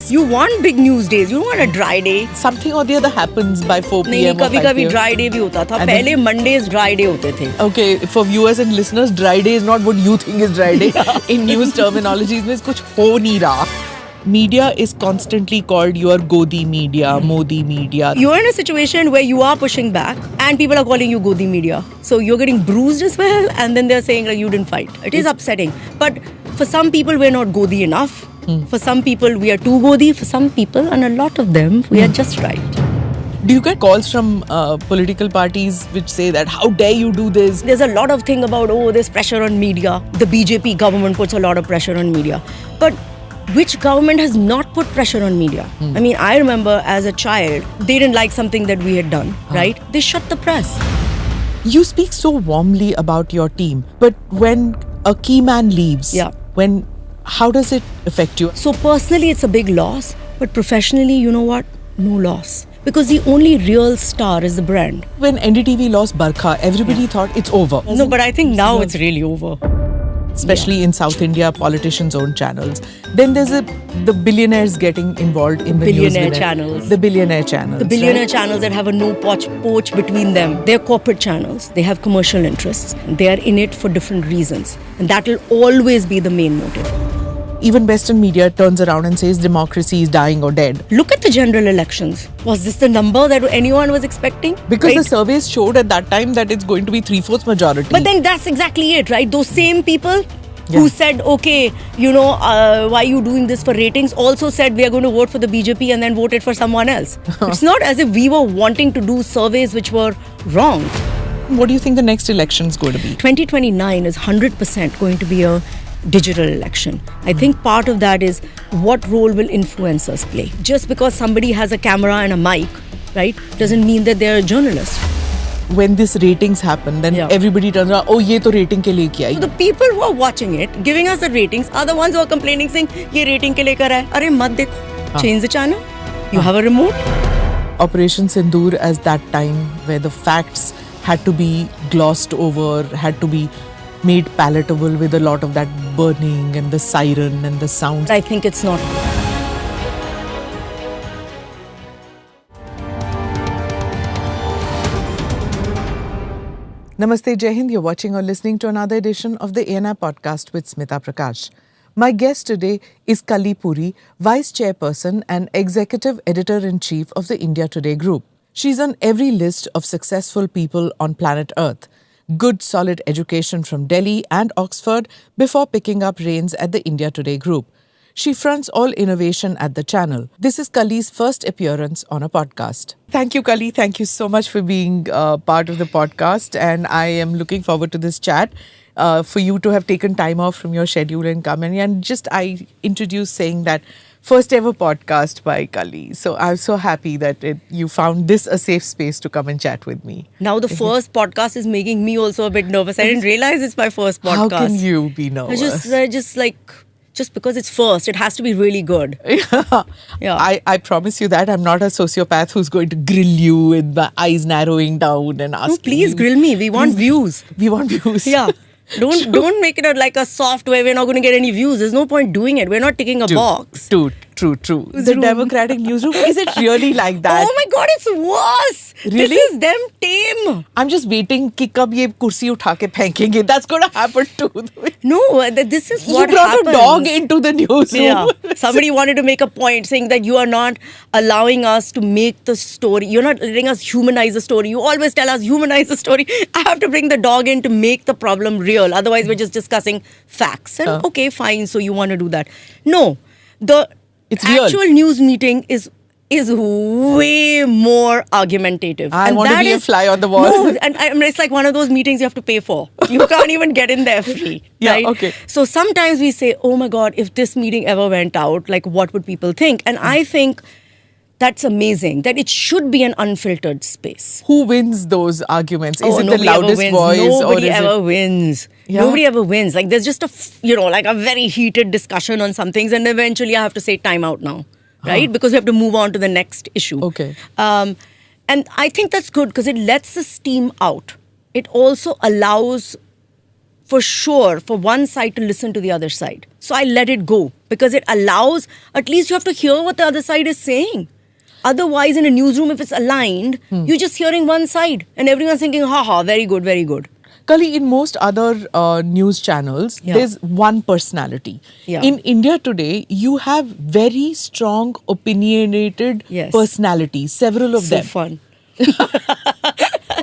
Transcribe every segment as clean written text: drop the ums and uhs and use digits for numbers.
You want big news days. You don't want a dry day. Something or the other happens by 4 p.m. नहीं or 5 कभी-कभी p.m. dry day भी होता था. And पहले Mondays dry day होते थे. Okay, for viewers and listeners, dry day is not what you think is dry day. In news terminology, इसमें कुछ हो नहीं रहा. Media is constantly called your Godi media, Modi media. You're in a situation where you are pushing back and people are calling you Godi media. So you're getting bruised as well and then they're saying like you didn't fight. It is upsetting. But for some people, we're not Godi enough. For some people, we are too Godi. For some people, and a lot of them, we are just right. Do you get calls from political parties which say that, how dare you do this? There's a lot of thing about, there's pressure on media. The BJP government puts a lot of pressure on media. But which government has not put pressure on media? I mean, I remember as a child, they didn't like something that we had done, right? They shut the press. You speak so warmly about your team, but when a key man leaves, how does it affect you? So personally, it's a big loss. But professionally, you know what? No loss. Because the only real star is the brand. When NDTV lost Barkha, everybody thought it's over. No, but I think now it's really over. Especially in South India, politicians own channels. Then there's the billionaires getting involved in the Billionaire news. channels. The billionaire channels. The billionaire channels that have a no poach between them. They're corporate channels. They have commercial interests. They are in it for different reasons. And that will always be the main motive. Even Western media turns around and says democracy is dying or dead. Look at the general elections. Was this the number that anyone was expecting? Because the surveys showed at that time that it's going to be 3/4 majority. But then that's exactly it, right? Those same people who said, okay, why are you doing this for ratings, also said we are going to vote for the BJP and then voted for someone else. It's not as if we were wanting to do surveys which were wrong. What do you think the next election is going to be? 2029 is 100% going to be a digital election. I think part of that is what role will influencers play. Just because somebody has a camera and a mic, right, doesn't mean that they're a journalist. When these ratings happen, then everybody turns around, oh, ye to rating ke liye kiya. So the people who are watching it, giving us the ratings, are the ones who are complaining, saying, ye rating ke liye kar raha hai. Arey mat dekho. Change the channel. You have a remote. Operation Sindoor as that time where the facts had to be glossed over, had to be made palatable with a lot of that burning and the siren and the sounds. I think it's not. Namaste, Jai Hind. You're watching or listening to another edition of the ANI podcast with Smita Prakash. My guest today is Kalli Puri, Vice Chairperson and Executive Editor-in-Chief of the India Today Group. She's on every list of successful people on planet Earth. Good solid education from Delhi and Oxford before picking up reins at the India Today Group. She fronts all innovation at the channel. This is Kalli's first appearance on a podcast. Thank you, Kalli. Thank you so much for being part of the podcast. And I am looking forward to this chat. For you to have taken time off from your schedule and come in. And just I introduced saying that first ever podcast by Kalli. So I'm so happy that you found this a safe space to come and chat with me. Now the first podcast is making me also a bit nervous. I didn't realize it's my first podcast. How can you be nervous? Just because it's first, it has to be really good. Yeah. I promise you that I'm not a sociopath who's going to grill you with the eyes narrowing down and asking. No, please grill me. We want views. We want views. Yeah. Don't make it like a soft way. We're not going to get any views. There's no point doing it. We're not ticking a box. True. The Democratic Newsroom, is it really like that? Oh my God, it's worse. Really? This is them tame. I'm just waiting कि कब ये कुर्सी उठा के फेंकेंगे. That's going to happen too. No, this is what You brought happens. a dog into the newsroom. Yeah. Somebody wanted to make a point saying that you are not allowing us to make the story. You're not letting us humanize the story. You always tell us humanize the story. I have to bring the dog in to make the problem real. Otherwise, we're just discussing facts. And okay, fine. So you want to do that. No. The actual news meeting is way more argumentative. I want to be a fly on the wall. No, and it's like one of those meetings you have to pay for. You can't even get in there free. Right? Okay. So sometimes we say, oh my God, if this meeting ever went out, like what would people think? And I think that's amazing, that it should be an unfiltered space. Who wins those arguments? Is it the Nobody loudest ever wins. voice? Nobody or is ever wins. Yeah. Nobody ever wins. Like there's just like a very heated discussion on some things, and eventually I have to say time out now, right? Because we have to move on to the next issue. Okay. And I think that's good because it lets the steam out. It also allows for sure for one side to listen to the other side. So I let it go because it allows, at least you have to hear what the other side is saying. Otherwise, in a newsroom, if it's aligned, you're just hearing one side and everyone's thinking, ha, very good, very good. Kali, in most other news channels, Yeah. there's one personality. Yeah. In India today, you have very strong, opinionated Yes. personalities, several of So them. fun.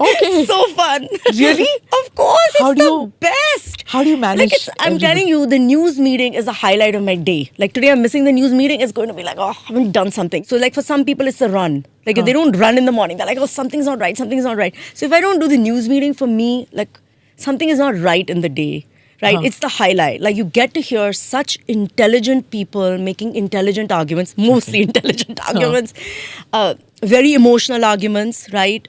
Okay. So fun. Really? Of course, How it's do the you- best. how do you manage Like I'm everybody? telling you, the news meeting is the highlight of my day. Like today, I'm missing the news meeting. It's going to be like, oh, I haven't done something. So like for some people, it's a run. Like if they don't run in the morning, they're like, oh, something's not right. Something's not right. So if I don't do the news meeting, for me, like something is not right in the day. Right? It's the highlight. Like you get to hear such intelligent people making intelligent arguments, mostly intelligent arguments, very emotional arguments, right?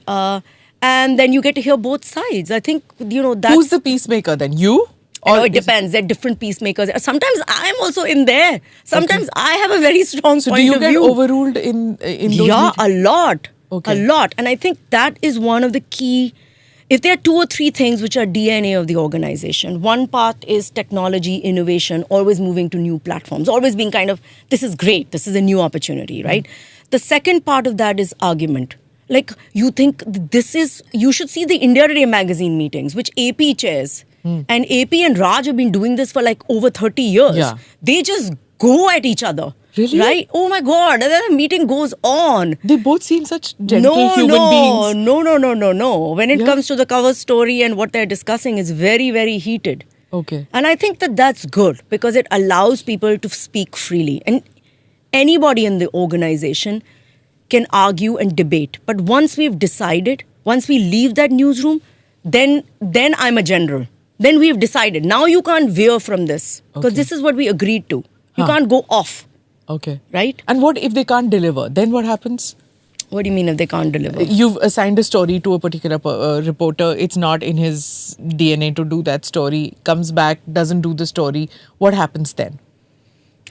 And then you get to hear both sides. I think, that's... Who's the peacemaker then? You? No, it is- depends. There are different peacemakers. Sometimes I'm also in there. Sometimes I have a very strong So point do you of get view. overruled in those Yeah, meetings? a lot. Okay. A lot. And I think that is one of the key. If there are 2 or 3 things which are DNA of the organization, one part is technology, innovation, always moving to new platforms, always being kind of, this is great, this is a new opportunity, right? The second part of that is argument. Like you think you should see the India Today magazine meetings, which AP chairs. And AP and Raj have been doing this for like over 30 years. Yeah. They just go at each other. Really? Right? Oh my God. And then the meeting goes on. They both seem such gentle human beings. No. When it Yeah. comes to the cover story and what they're discussing, is very, very heated. Okay. And I think that that's good because it allows people to speak freely. And anybody in the organization can argue and debate. But once we've decided, once we leave that newsroom, then I'm a general. Then we've decided. Now you can't veer from this because Okay. this is what we agreed to. You Huh. can't go off, Okay. right? And what if they can't deliver? Then what happens? What do you mean if they can't deliver? You've assigned a story to a particular reporter. It's not in his DNA to do that story. Comes back, doesn't do the story. What happens then?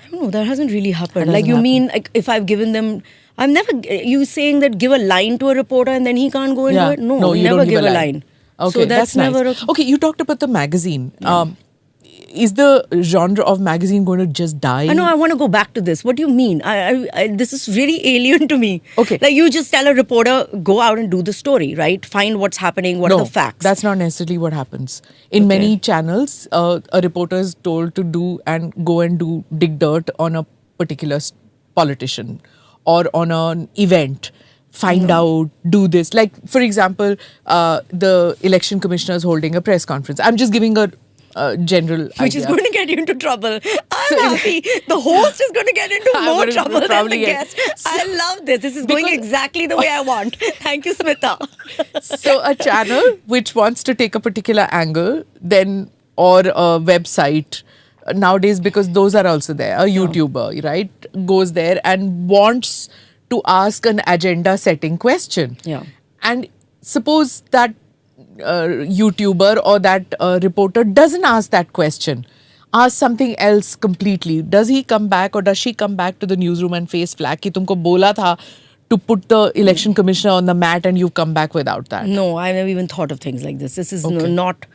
I don't know. That hasn't really happened. That Like you hasn't mean like if I've given them, I'm never. You saying that give a line to a reporter and then he can't go and do it? No, you never don't give a line. Okay, so that's nice. never. Okay, you talked about the magazine. Is the genre of magazine going to just die? I know. I want to go back to this. What do you mean? This is really alien to me. Okay. Like you just tell a reporter, go out and do the story, right? Find what's happening. What No, are the facts? that's not necessarily what happens. In many channels, a reporter is told to do and go and dig dirt on a particular politician or on an event. Find out, do this. Like, for example, the election commissioner is holding a press conference. I'm just giving a general which is idea. going to get you into trouble. I'm happy. The host is going to get into I'm more going to trouble than probably the get- guest. I love this. This is going Because- exactly the way I want. Thank you, Smita. So a channel which wants to take a particular angle, then or a website nowadays, because those are also there, a YouTuber, right, goes there and wants to ask an agenda setting question. Yeah. And suppose that YouTuber or that reporter doesn't ask that question, asks something else completely. Does he come back or does she come back to the newsroom and face flag ki tumko bola tha to put the election commissioner on the mat and you've come back without that? No, I've never even thought of things like this. This is Okay. not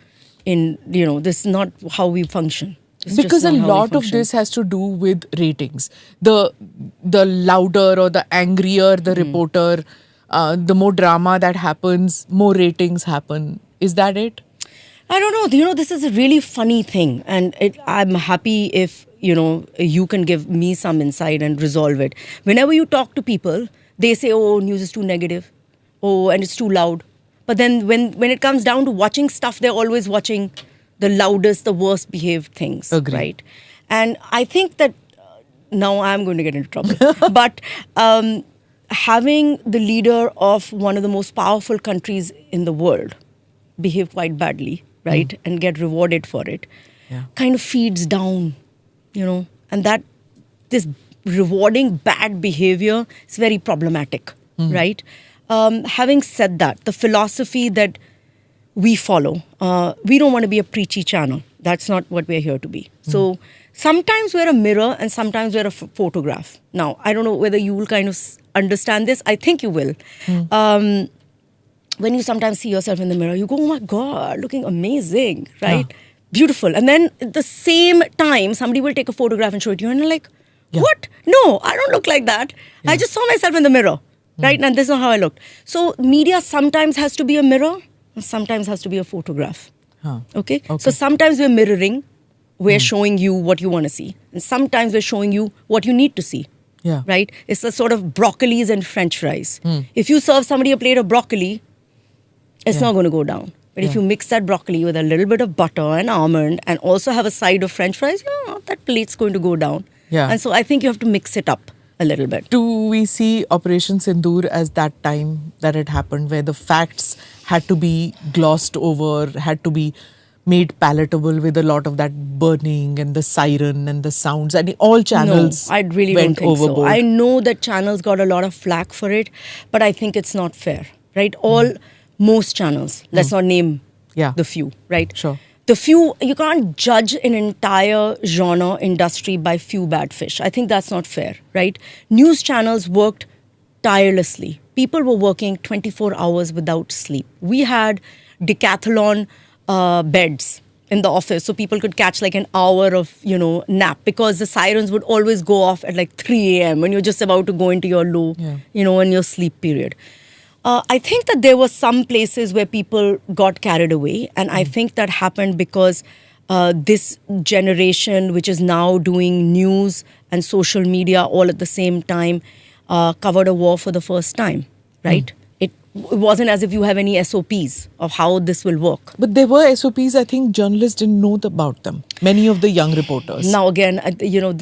this is not how we function. It's just Because a not how we lot of function. this has to do with ratings. The louder or the angrier the reporter, the more drama that happens, more ratings happen. Is that it? I don't know. This is a really funny thing. And I'm happy if, you can give me some insight and resolve it. Whenever you talk to people, they say, oh, news is too negative. Oh, and it's too loud. But then when it comes down to watching stuff, they're always watching the loudest, the worst behaved things. Agree. Right? And I think that now I'm going to get into trouble. But having the leader of one of the most powerful countries in the world behave quite badly, right, and get rewarded for it, Yeah. kind of feeds down, and that this rewarding bad behavior is very problematic, right? Having said that, the philosophy that we follow, we don't want to be a preachy channel. That's not what we're here to be. So sometimes we're a mirror and sometimes we're a photograph. Now, I don't know whether you will kind of understand this. I think you will. When you sometimes see yourself in the mirror, you go, oh my God, looking amazing, right? beautiful. And then at the same time, somebody will take a photograph and show it to you, and you're like, Yeah. what? No, I don't look like that. I just saw myself in the mirror, right? And this is not how I looked. So media sometimes has to be a mirror, and sometimes has to be a photograph. Huh. Okay? Okay. So sometimes we're mirroring, we're showing you what you want to see. And sometimes we're showing you what you need to see. Yeah. Right? It's a sort of broccolis and French fries. If you serve somebody a plate of broccoli, it's Yeah. not going to go down. But if Yeah. you mix that broccoli with a little bit of butter and almond and also have a side of French fries, that plate's going to go down. Yeah. And so I think you have to mix it up a little bit. Do we see Operation Sindoor as that time that it happened where the facts had to be glossed over, had to be made palatable with a lot of that burning and the siren and the sounds, and all channels No, I really went don't think overboard? so. I know that channels got a lot of flack for it, but I think it's not fair, right? Most channels, let's not name Yeah. the few, right? Sure. The few, you can't judge an entire genre industry by few bad fish. I think that's not fair, right? News channels worked tirelessly. People were working 24 hours without sleep. We had decathlon beds in the office so people could catch like an hour of nap, because the sirens would always go off at like 3 a.m. when you're just about to go into your low Yeah. in your sleep period. I think that there were some places where people got carried away, and I think that happened because this generation, which is now doing news and social media all at the same time, covered a war for the first time, right? It wasn't as if you have any SOPs of how this will work. But there were SOPs, I think journalists didn't know about them. Many of the young reporters. Now, again,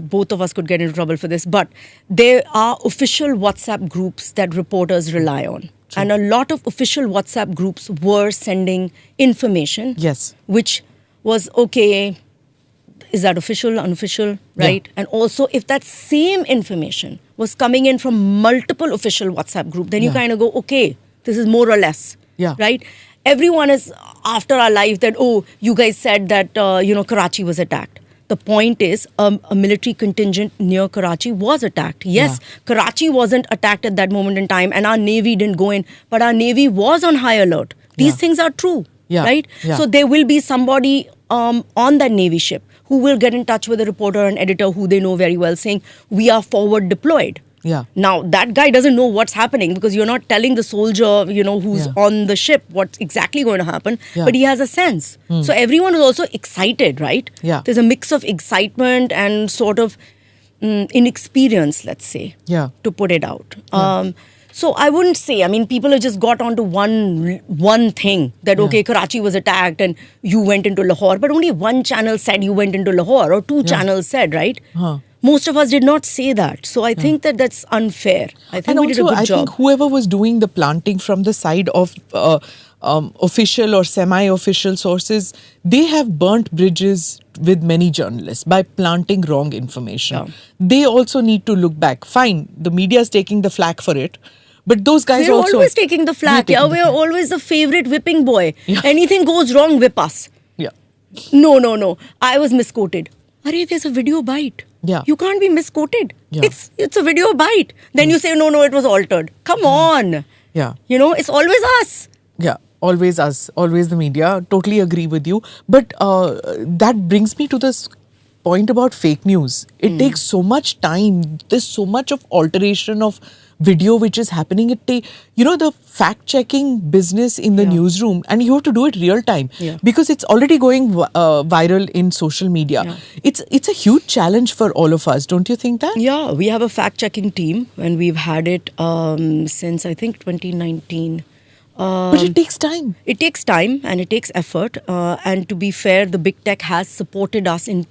both of us could get into trouble for this, but there are official WhatsApp groups that reporters rely on. And a lot of official WhatsApp groups were sending information. Yes. Which was, okay, is that official, unofficial, right? Yeah. And also, if that same information was coming in from multiple official WhatsApp group, then you Yeah. kind of go, okay, this is more or less, Yeah. right? Everyone is after our life that, you guys said that, Karachi was attacked. The point is, a military contingent near Karachi was attacked. Yes, Yeah. Karachi wasn't attacked at that moment in time, and our Navy didn't go in, but our Navy was on high alert. These Yeah. things are true, Yeah. right? Yeah. So there will be somebody on that Navy ship who will get in touch with a reporter and editor who they know very well, saying, we are forward deployed. Yeah. Now, that guy doesn't know what's happening because you're not telling the soldier, who's Yeah. on the ship what's exactly going to happen, Yeah. but he has a sense. So everyone is also excited, right? Yeah. There's a mix of excitement and sort of inexperience, let's say, Yeah. to put it out. So I wouldn't say, people have just got onto one thing that, okay, Karachi was attacked and you went into Lahore, but only one channel said you went into Lahore, or two channels said, right? Huh. Most of us did not say that. So I think that that's unfair. I think And we did a also, good I job. think whoever was doing the planting from the side of official or semi-official sources, they have burnt bridges with many journalists by planting wrong information. Yeah. They also need to look back. Fine, the media is taking the flak for it, but those guys We're also... always taking the flak. We're Yeah, taking the we're flak. always the favorite whipping boy. Yeah. Anything goes wrong, whip us. Yeah. No. I was misquoted. Arey, there's a video bite. Yeah. You can't be misquoted. Yeah. It's a video bite. Then you say, no, it was altered. Come on. Yeah. It's always us. Yeah, always us, always the media. Totally agree with you. But that brings me to this point about fake news. It takes so much time. There's so much of alteration of video which is happening. The fact checking business in the newsroom, and you have to do it real time because it's already going viral in social media. Yeah. It's a huge challenge for all of us. Don't you think that? Yeah, we have a fact-checking team, and we've had it since, I think, 2019. But it takes time. It takes time and it takes effort. And to be fair, the big tech has supported us in,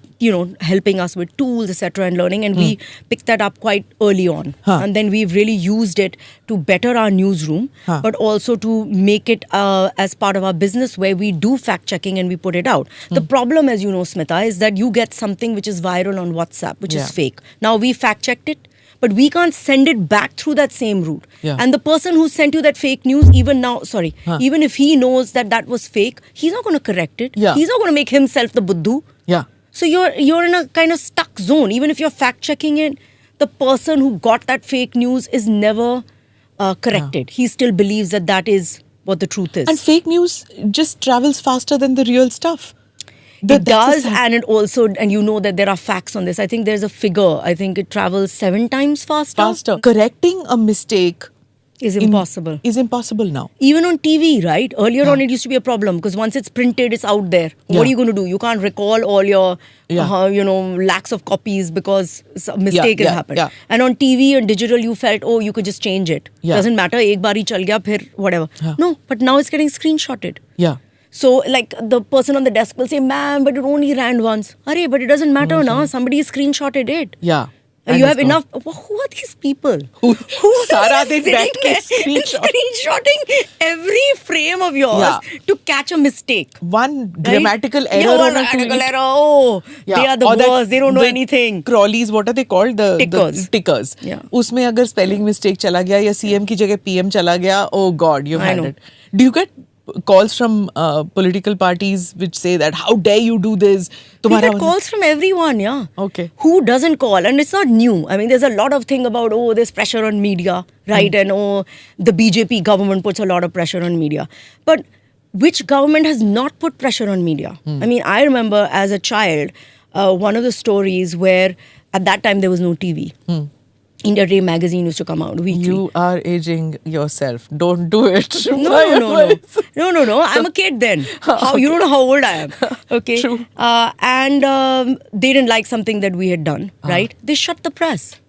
helping us with tools, etc., and learning. And we picked that up quite early on. Huh. And then we've really used it to better our newsroom, Huh. but also to make it as part of our business where we do fact checking and we put it out. The problem, as you know, Smita, is that you get something which is viral on WhatsApp, which Yeah. is fake. Now we fact checked it, but we can't send it back through that same route. Yeah. And the person who sent you that fake news, even if he knows that was fake, he's not going to correct it. Yeah. He's not going to make himself the buddhu. Yeah. So you're in a kind of stuck zone. Even if you're fact checking it, the person who got that fake news is never corrected. He still believes that is what the truth is. And fake news just travels faster than the real stuff. It does, and it also, and you know that there are facts on this. I think there's a figure. I think it travels 7 times faster. Correcting a mistake Is impossible. Is impossible now. Even on TV, right? Earlier on, it used to be a problem because once it's printed, it's out there. Yeah. What are you going to do? You can't recall all your, Yeah. lakhs of copies because a mistake has happened. Yeah. And on TV and digital, you felt, oh, you could just change it. Yeah. Doesn't matter. Ek baari chal gaya, phir whatever. Yeah. No, but now it's getting screenshotted. Yeah. So, like, the person on the desk will say, ma'am, but it only ran once. Arey, but it doesn't matter now. Somebody screenshotted it. Yeah. You have enough. Who are these people? Who are Sara din sitting baith ke there screenshot. screenshotting every frame of yours to catch a mistake. One Right? grammatical error Yeah, on one a grammatical tweet. error. Oh, Yeah. they are the Or that- worst. They don't know the anything. Crawlies, what are they called? The Tickers. Tickers. Yeah. उसमें अगर spelling mistake चला गया या CM की जगह PM चला गया, oh God, you've I had know. it. Do you get calls from political parties which say that how dare you do this? We तुम्हारा get calls from everyone, yeah. Okay. Who doesn't call? And it's not new. I mean, there's a lot of thing about, oh, there's pressure on media, right? And oh, the BJP government puts a lot of pressure on media. But which government has not put pressure on media? I mean, I remember as a child, one of the stories where at that time there was no TV. India Today magazine used to come out weekly. You are aging yourself. Don't do it. No. I'm a kid then. You don't know how old I am. Okay. True. And they didn't like something that we had done, right? They shut the press.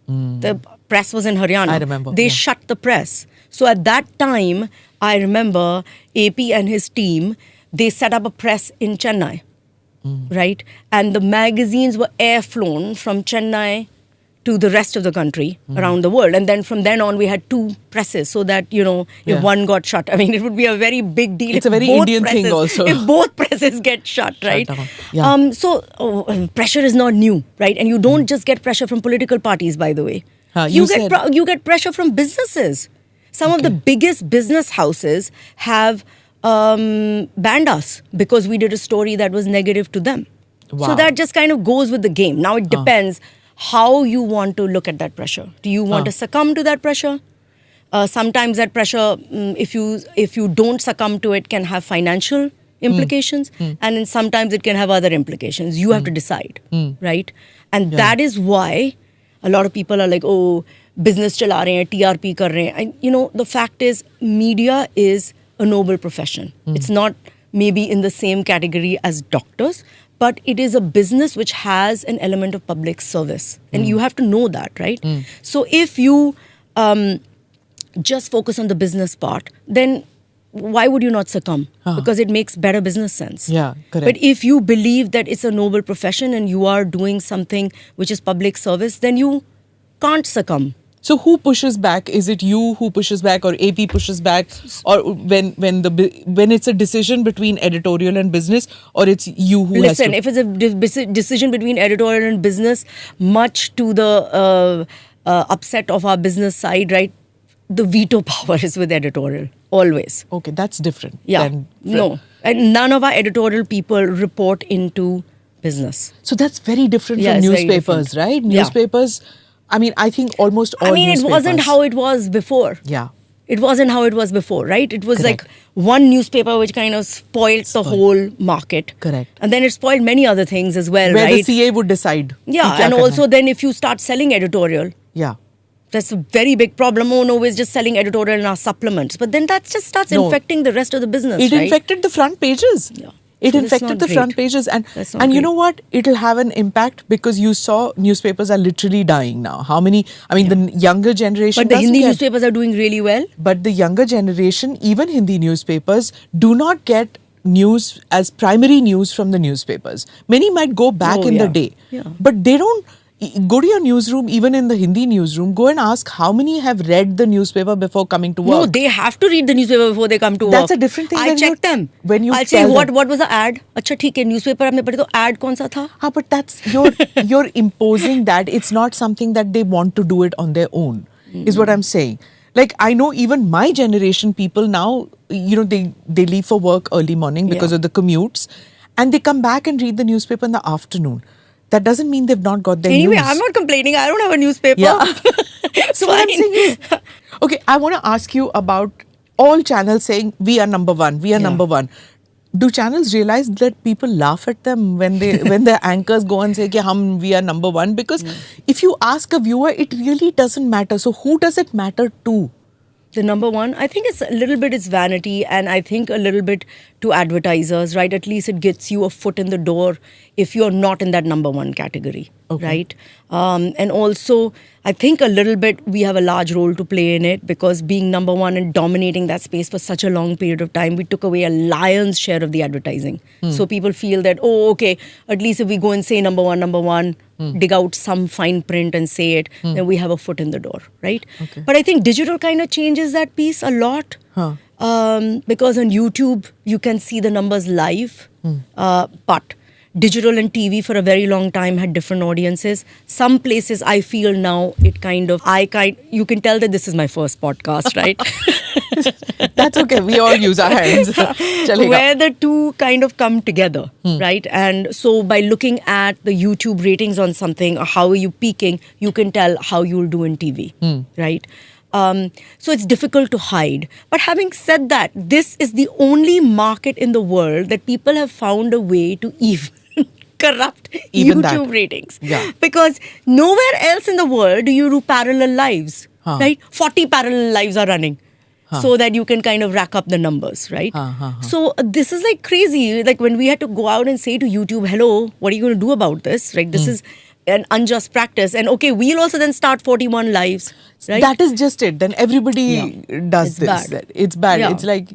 The press was in Haryana. I remember, They yeah. shut the press. So at that time, I remember AP and his team, they set up a press in Chennai, right? And the magazines were air flown from Chennai to the rest of the country around the world. And then from then on, we had 2 presses so that, if Yeah. one got shut, I mean, it would be a very big deal. It's if a very both Indian thing presses- also. If both presses get shut, right? down. Yeah. So pressure is not new, right? And you don't just get pressure from political parties, by the way. You You get pressure from businesses. Some of the biggest business houses have banned us because we did a story that was negative to them. Wow. So that just kind of goes with the game. Now it depends how you want to look at that pressure. Do you want to succumb to that pressure? Sometimes that pressure, if you don't succumb to it, can have financial implications, and then sometimes it can have other implications. You have to decide, right? And that is why a lot of people are like, oh, business chala rahe hain, TRP kar rahe hain. And the fact is, media is a noble profession. It's not maybe in the same category as doctors, but it is a business which has an element of public service. And you have to know that, right? So if you just focus on the business part, then why would you not succumb? Because it makes better business sense. Yeah, correct. But if you believe that it's a noble profession and you are doing something which is public service, then you can't succumb. So who pushes back? Is it you who pushes back, or AP pushes back, or when it's a decision between editorial and business, or it's you who Listen, has to? if it's a decision between editorial and business, much to the upset of our business side, right? The veto power is with editorial, always. Okay, that's different. Yeah. than- No. And none of our editorial people report into business. So that's very different Yeah, from it's very newspapers, different. right? Yeah. Newspapers, I mean, I think almost all I mean, it wasn't newspapers- how it was before. Yeah. It wasn't how it was before, right? It was Correct. like one newspaper which kind of spoiled the whole market. Correct. And then it spoiled many other things as well, Where right? the CA would decide. Yeah, कि क्या and करना also है. then if you start selling editorial, Yeah. that's a very big problem. Oh no, we're just selling editorial in our supplements. But then that just starts No. infecting the rest of the business, It right? infected the front pages. Yeah. It So that's infected not the front great. pages, and That's not and you great. know what? It'll have an impact because you saw newspapers are literally dying now. How many? I mean, the younger generation. But the doesn't Hindi get- newspapers are doing really well. But the younger generation, even Hindi newspapers, do not get news as primary news from the newspapers. Many might go back Oh, in the yeah. day, Yeah. but they don't. Go to your newsroom, even in the Hindi newsroom, go and ask how many have read the newspaper before coming to work. No, they have to read the newspaper before they come to work. That's a different thing I when check you- them. when you I'll say tell what them. was the ad? अच्छा ठीक है newspaper आपने पढ़ी तो ad कौन सा था? Ah, but that's you're imposing that. It's not something that they want to do it on their own, is what I'm saying. Like, I know even my generation people now, they leave for work early morning because Yeah. of the commutes, and they come back and read the newspaper in the afternoon. That doesn't mean they've not got their Anyway, news. I'm not complaining. I don't have a newspaper. Yeah. It's So what I'm fine. saying is, okay, I want to ask you about all channels saying we are number one, we are Yeah. number one. Do channels realize that people laugh at them when the anchors go and say कि we are number one? Because if you ask a viewer, it really doesn't matter. So who does it matter to? The number one, I think it's a little bit it's vanity, and I think a little bit to advertisers, right? At least it gets you a foot in the door if you're not in that number one category, right? And also, I think a little bit we have a large role to play in it, because being number one and dominating that space for such a long period of time, we took away a lion's share of the advertising. So people feel that, oh, okay, at least if we go and say number one, dig out some fine print and say it, then we have a foot in the door, right? But I think digital kind of changes that piece a lot. Because on YouTube, you can see the numbers live, but digital and TV for a very long time had different audiences. Some places I feel now you can tell that this is my first podcast, right? That's okay. We all use our hands. Chalega. Where the two kind of come together, right? And so by looking at the YouTube ratings on something, or how are you peaking, you can tell how you'll do in TV, right? So it's difficult to hide. But having said that, this is the only market in the world that people have found a way to even corrupt Even YouTube that. ratings. Yeah. Because nowhere else in the world do you do parallel lives, right? 40 parallel lives are running. So that you can kind of rack up the numbers, right? So this is like crazy. Like when we had to go out and say to YouTube, hello, what are you going to do about this? Right? This is an unjust practice. And okay, we'll also then start 41 lives, right? That is just it. Then everybody does It's this. bad. It's bad. Yeah. It's like,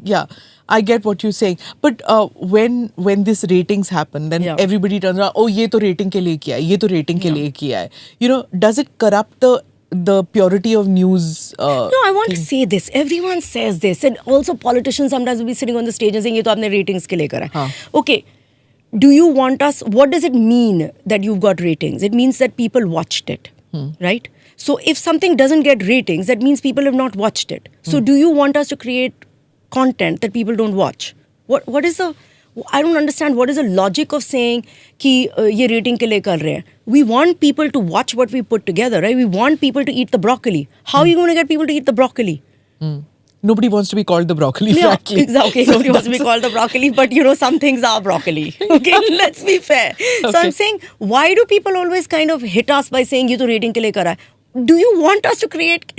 I get what you're saying. But when this ratings happen, then everybody turns around, oh, ye to rating ke liye kiya hai, ye to rating ke liye kiya hai. You know, does it corrupt the purity of news? No, I want to say this. Everyone says this. And also politicians sometimes will be sitting on the stage and saying, ye to aapne ratings ke liye kara hai. Okay. Do you want us, what does it mean that you've got ratings? It means that people watched it, right? So if something doesn't get ratings, that means people have not watched it. So do you want us to create content that people don't watch? What is the, I don't understand what is the logic of saying ki ye rating ke liye kar rahe hain. We want people to watch what we put together, right? We want people to eat the broccoli. How are you going to get people to eat the broccoli? Nobody wants to be called the broccoli, Yeah, frankly. exactly. Nobody wants to be called the broccoli, but some things are broccoli. Okay, let's be fair. So I'm saying, why do people always kind of hit us by saying, "Ye to rating ke liye kar raha hai"? Do you want us to create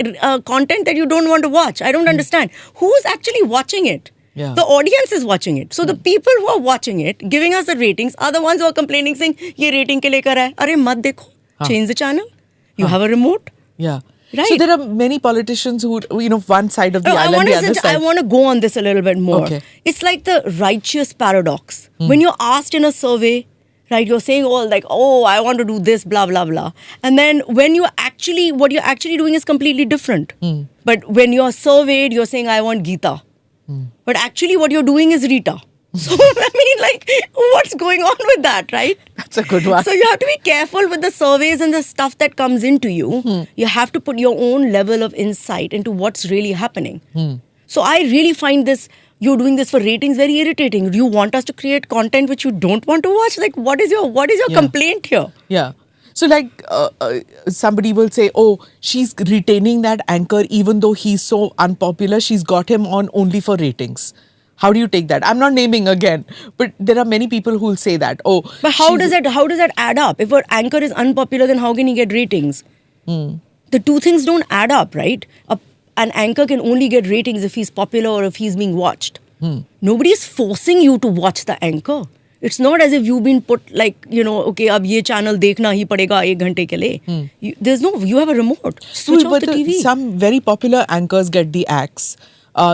content that you don't want to watch? I don't understand. Who's actually watching it? Yeah. The audience is watching it. So the people who are watching it, giving us the ratings, are the ones who are complaining, saying, "Ye rating ke liye kar raha hai." Arey mat dekho. Change the channel. You have a remote. Yeah. Right. So there are many politicians who, one side of the island, the other side. I want to go on this a little bit more. Okay. It's like the righteous paradox. When you're asked in a survey, right, you're saying all like, oh, I want to do this, blah, blah, blah. And then when what you're actually doing is completely different. But when you're surveyed, you're saying, I want Geeta. But actually what you're doing is Rita. So, I mean, like, what's going on with that, right? That's a good one. So, you have to be careful with the surveys and the stuff that comes into you. You have to put your own level of insight into what's really happening. So, I really find you're doing this for ratings very irritating. Do you want us to create content which you don't want to watch? Like, what is your complaint here? Yeah. So like somebody will say, oh, she's retaining that anchor even though he's so unpopular. She's got him on only for ratings. How do you take that? I'm not naming again, but there are many people who will say that. Oh, but how does that add up? If an anchor is unpopular, then how can he get ratings? The two things don't add up, right? An anchor can only get ratings if he's popular or if he's being watched. Nobody is forcing you to watch the anchor. It's not as if you've been put like, okay, ab ye channel dekhna hi padega 1 ghante ke liye. You have a remote. Switch off the TV. Some very popular anchors get the axe.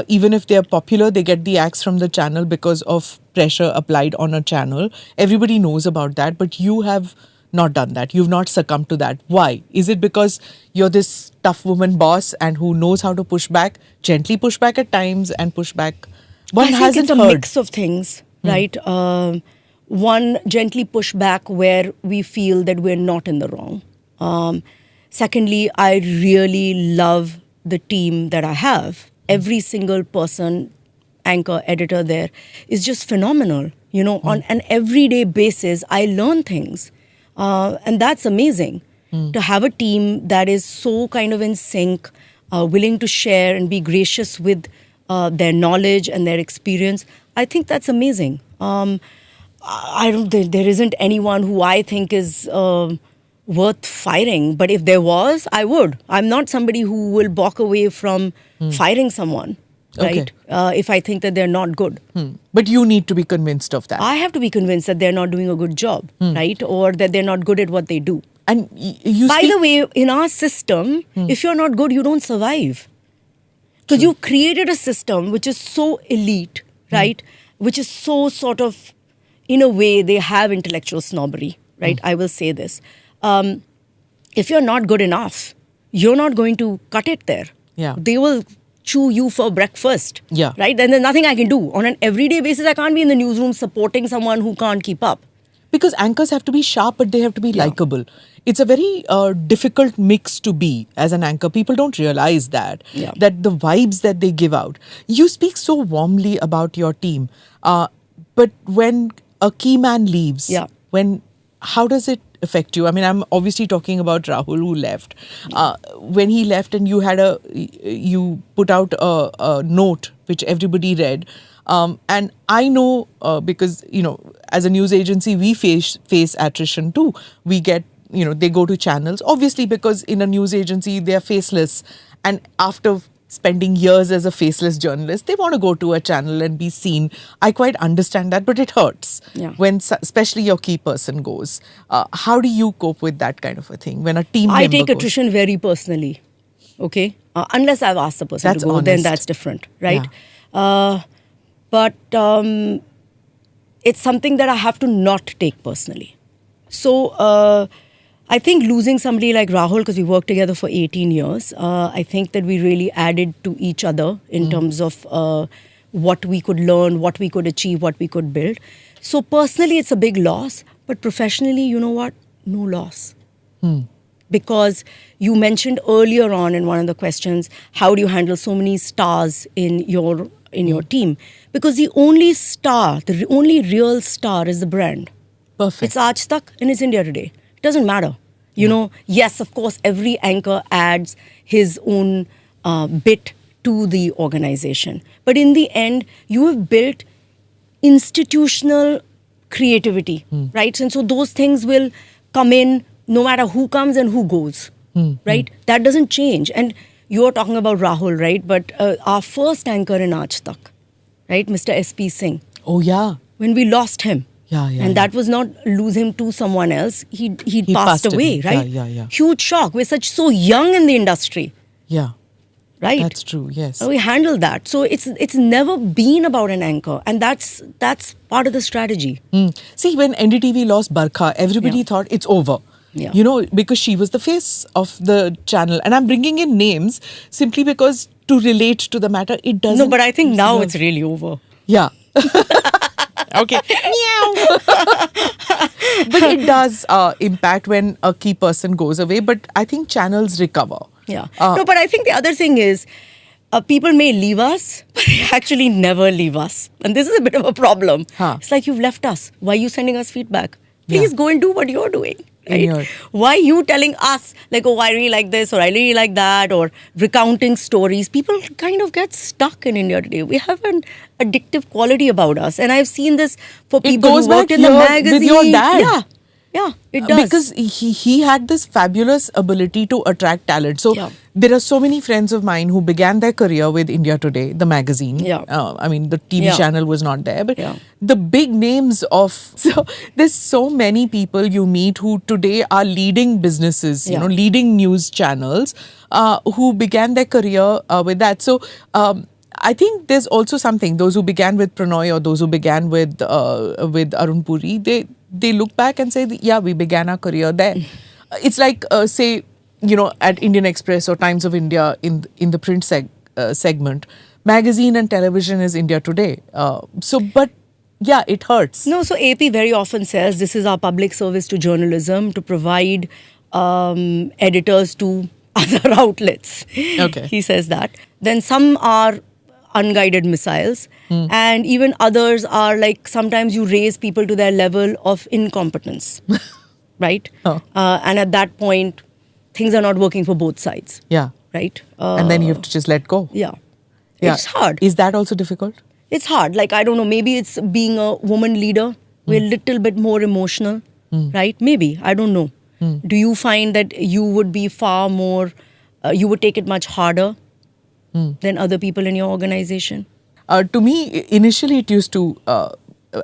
Even if they're popular, they get the axe from the channel because of pressure applied on a channel. Everybody knows about that, but you have not done that. You've not succumbed to that. Why? Is it because you're this tough woman boss and who knows how to push back, gently push back at times and push back? I think it's a mix of things, right? One, gently push back where we feel that we're not in the wrong. Secondly, I really love the team that I have. Every single person, anchor, editor there is just phenomenal. On an everyday basis, I learn things. And that's amazing. To have a team that is so kind of in sync, willing to share and be gracious with their knowledge and their experience, I think that's amazing. I don't. There isn't anyone who I think is worth firing. But if there was, I would. I'm not somebody who will balk away from firing someone, right? Okay. If I think that they're not good. But you need to be convinced of that. I have to be convinced that they're not doing a good job, right? Or that they're not good at what they do. And you By speak- the way, in our system, if you're not good, you don't survive. Because you've created a system which is so elite, right? Which is so sort of, in a way, they have intellectual snobbery, right? I will say this. If you're not good enough, you're not going to cut it there. Yeah. They will chew you for breakfast. Yeah. Right? Then there's nothing I can do. On an everyday basis, I can't be in the newsroom supporting someone who can't keep up. Because anchors have to be sharp, but they have to be likable. It's a very difficult mix to be as an anchor. People don't realize that, Yeah. that the vibes that they give out. You speak so warmly about your team, but when a key man leaves, Yeah. how does it affect you? I mean, I'm obviously talking about Rahul who left. When he left, and you put out a note which everybody read. And I know because, as a news agency, we face attrition too. We get, they go to channels, obviously, because in a news agency, they are faceless. And after spending years as a faceless journalist, they want to go to a channel and be seen. I quite understand that, but it hurts Yeah. when, especially your key person goes. How do you cope with that kind of a thing when a team I member take goes? attrition very personally. Okay? Unless I've asked the person That's to go, then honest. that's different, right? But it's something that I have to not take personally. So I think losing somebody like Rahul, because we worked together for 18 years, I think that we really added to each other in terms of what we could learn, what we could achieve, what we could build. So personally, it's a big loss. But professionally, you know what? No loss. Because you mentioned earlier on in one of the questions, how do you handle so many stars in your team? Because the only star, the only real star is the brand. Perfect. It's Aaj Tak and it's India Today. It doesn't matter. Yes, of course, every anchor adds his own bit to the organization. But in the end, you have built institutional creativity, right? And so those things will come in no matter who comes and who goes, right? That doesn't change. And you're talking about Rahul, right? But our first anchor in Aaj Tak, right? Mr. S.P. Singh. Oh, yeah. When we lost him. Yeah. And that was not lose him to someone else. He He passed passed away, away. right? Yeah. Huge shock. We're so young in the industry, Yeah. right? That's true, yes. We handled that. So it's never been about an anchor. And that's part of the strategy. See, when NDTV lost Barkha, everybody Yeah. thought it's over. Yeah. Because she was the face of the channel. And I'm bringing in names simply because to relate to the matter, it doesn't. No, but I think now Yeah. it's really over. Yeah. Okay. Meow. But it does impact when a key person goes away. But I think channels recover. Yeah. No, but I think the other thing is people may leave us, but they actually never leave us. And this is a bit of a problem. Huh. It's like you've left us. Why are you sending us feedback? Please go and do what you're doing. Right? Why are you telling us, like, oh, I really like this or I really like that, or recounting stories? People kind of get stuck in India Today. We have an addictive quality about us. And I've seen this for people goes who worked back in the here magazine. with your dad. Yeah, it does. Because he had this fabulous ability to attract talent. So Yeah. there are so many friends of mine who began their career with India Today, the magazine. Yeah. I mean, the TV Yeah. channel was not there, but Yeah. the big names of, so there's so many people you meet who today are leading businesses, Yeah. leading news channels, who began their career with that. So, I think there's also something, those who began with Pranoy or those who began with Arun Puri, they look back and say, yeah, we began our career there. It's like, say, at Indian Express or Times of India in the print segment, magazine and television is India Today. But yeah, it hurts. No, so AP very often says this is our public service to journalism to provide editors to other outlets. Okay. He says that. Then some are unguided missiles, and even others are like sometimes you raise people to their level of incompetence, right? Oh. And at that point, things are not working for both sides, Yeah. right? And then you have to just let go. Yeah. Yeah. It's hard. Is that also difficult? It's hard. Like, I don't know, maybe it's being a woman leader. We're a little bit more emotional, right? Maybe. I don't know. Do you find that you would be far more, you would take it much harder than other people in your organization? To me, initially it used to,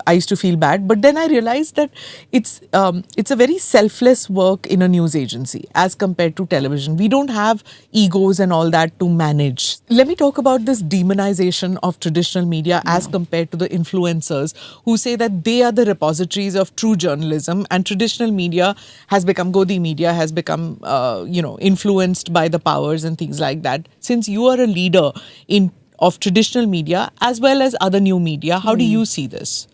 I used to feel bad, but then I realized that it's a very selfless work in a news agency as compared to television. We don't have egos and all that to manage. Let me talk about this demonization of traditional media as compared to the influencers who say that they are the repositories of true journalism, and traditional media has become, Godi media has become, influenced by the powers and things like that. Since you are a leader of traditional media as well as other new media, how do you see this?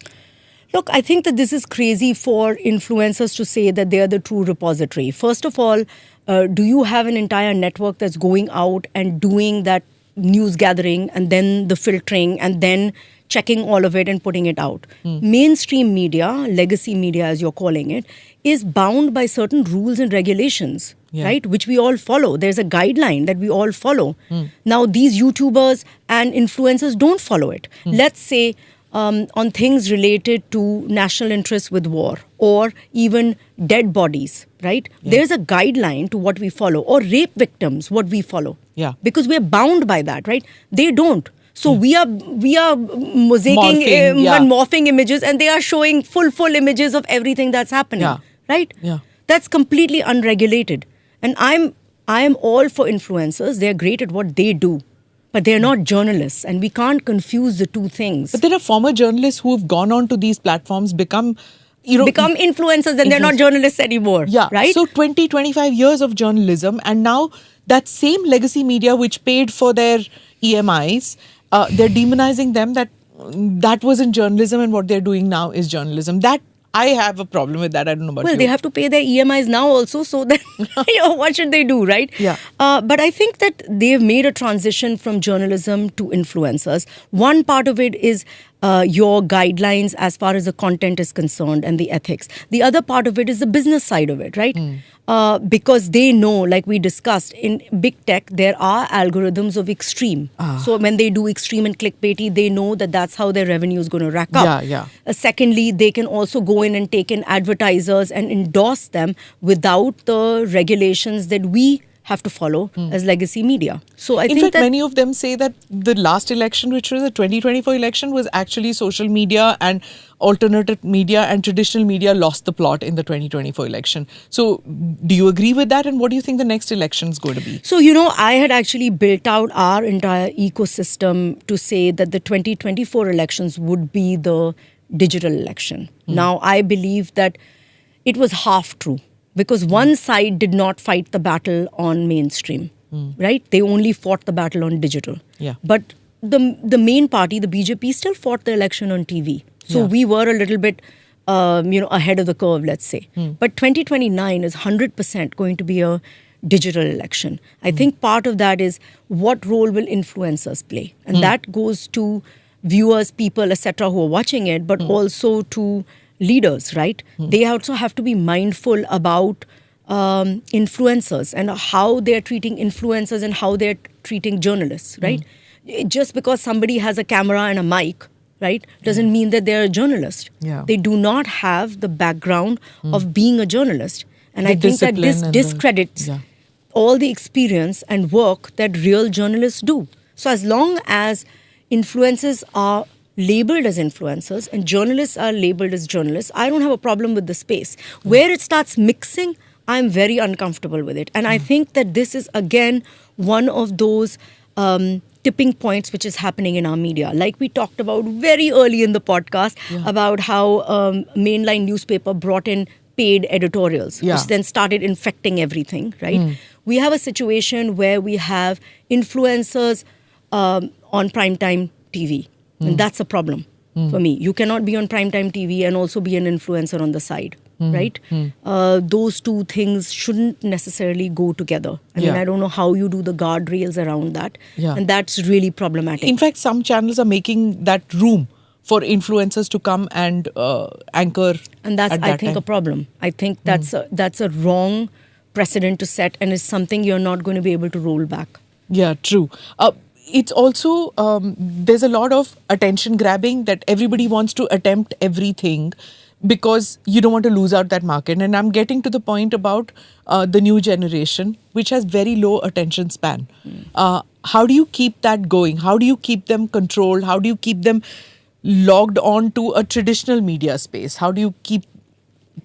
Look, I think that this is crazy for influencers to say that they are the true repository. First of all, do you have an entire network that's going out and doing that news gathering and then the filtering and then checking all of it and putting it out? Mainstream media, legacy media as you're calling it, is bound by certain rules and regulations. Yeah. Right, which we all follow. There's a guideline that we all follow. Now, these YouTubers and influencers don't follow it. Let's say on things related to national interests with war or even dead bodies, right? There's a guideline to what we follow, or rape victims, what we follow. Yeah. Because we're bound by that, right? They don't. So we are mosaicing and morphing images, and they are showing full images of everything that's happening, right? Yeah. That's completely unregulated. And I am all for influencers. They're great at what they do, but they're not journalists, and we can't confuse the two things. But there are former journalists who have gone on to these platforms, become influencers, and they're not journalists anymore. Yeah. Right? So 20, 25 years of journalism, and now that same legacy media which paid for their EMIs, they're demonizing them, that wasn't journalism, and what they're doing now is journalism. That I have a problem with that. I don't know about you. Well, they have to pay their EMIs now also, so then what should they do, right? Yeah. But I think that they've made a transition from journalism to influencers. One part of it is your guidelines as far as the content is concerned and the ethics. The other part of it is the business side of it, right? Because they know, like we discussed, in big tech, there are algorithms of extreme. So when they do extreme and clickbaity, they know that that's how their revenue is going to rack up. Secondly, they can also go in and take in advertisers and endorse them without the regulations that we have to follow as legacy media. So I In think fact, that many of them say that the last election, which was the 2024 election, was actually social media and alternative media, and traditional media lost the plot in the 2024 election. So do you agree with that? And what do you think the next election is going to be? So, I had actually built out our entire ecosystem to say that the 2024 elections would be the digital election. Now, I believe that it was half true, because one side did not fight the battle on mainstream, right? They only fought the battle on digital. Yeah. But the main party, the BJP, still fought the election on TV. So we were a little bit, ahead of the curve, let's say. But 2029 is 100% going to be a digital election. I think part of that is what role will influencers play? And that goes to viewers, people, etc., who are watching it, but also to leaders, right? They also have to be mindful about influencers and how they're treating influencers and how they're treating journalists, right? Just because somebody has a camera and a mic, right, doesn't mean that they're a journalist. Yeah. They do not have the background of being a journalist. And The I think that this discipline and discredits all the experience and work that real journalists do. So as long as influencers are labeled as influencers and journalists are labeled as journalists, I don't have a problem with the space. Where it starts mixing, I'm very uncomfortable with it. And I think that this is, again, one of those tipping points which is happening in our media. Like we talked about very early in the podcast about how mainline newspaper brought in paid editorials, which then started infecting everything, right? We have a situation where we have influencers on primetime TV. And that's a problem for me. You cannot be on primetime TV and also be an influencer on the side, right? Those two things shouldn't necessarily go together. I mean, I don't know how you do the guardrails around that. And that's really problematic. In fact, some channels are making that room for influencers to come and anchor. And that's, I think, a problem. I think that's a wrong precedent to set, and it's something you're not going to be able to roll back. Yeah, true. it's also, there's a lot of attention grabbing that everybody wants to attempt everything because you don't want to lose out that market. And I'm getting to the point about the new generation, which has very low attention span. How do you keep that going? How do you keep them controlled? How do you keep them logged on to a traditional media space? How do you keep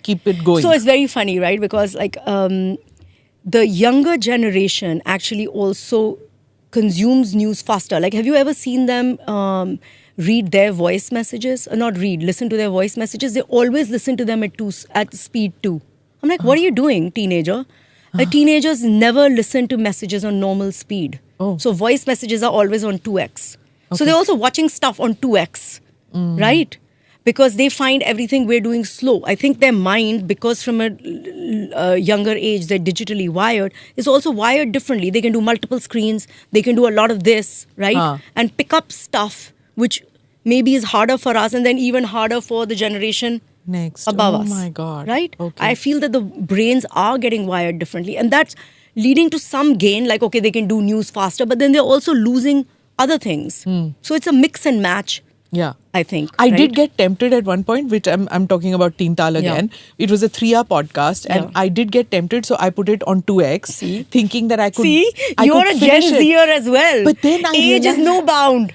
it going? So it's very funny, right? Because like the younger generation actually also consumes news faster. Like, have you ever seen them read their voice messages? Not read, listen to their voice messages. They always listen to them at speed 2. I'm like, what are you doing, teenager? Like, teenagers never listen to messages on normal speed. So voice messages are always on 2x. So they're also watching stuff on 2x, right? Because they find everything we're doing slow. I think their mind, because from a younger age they're digitally wired, is also wired differently. They can do multiple screens. They can do a lot of this, right? And pick up stuff which maybe is harder for us and then even harder for the generation next above us. Oh my God. Right? Okay. I feel that the brains are getting wired differently. And that's leading to some gain, like, okay, they can do news faster, but then they're also losing other things. So it's a mix and match. Yeah. I think. I right? did get tempted at one point, which I'm talking about Teen Tal again. It was a 3-hour podcast and I did get tempted, so I put it on 2x, thinking that I could. You're a Gen Zer as well. But then age is no bound.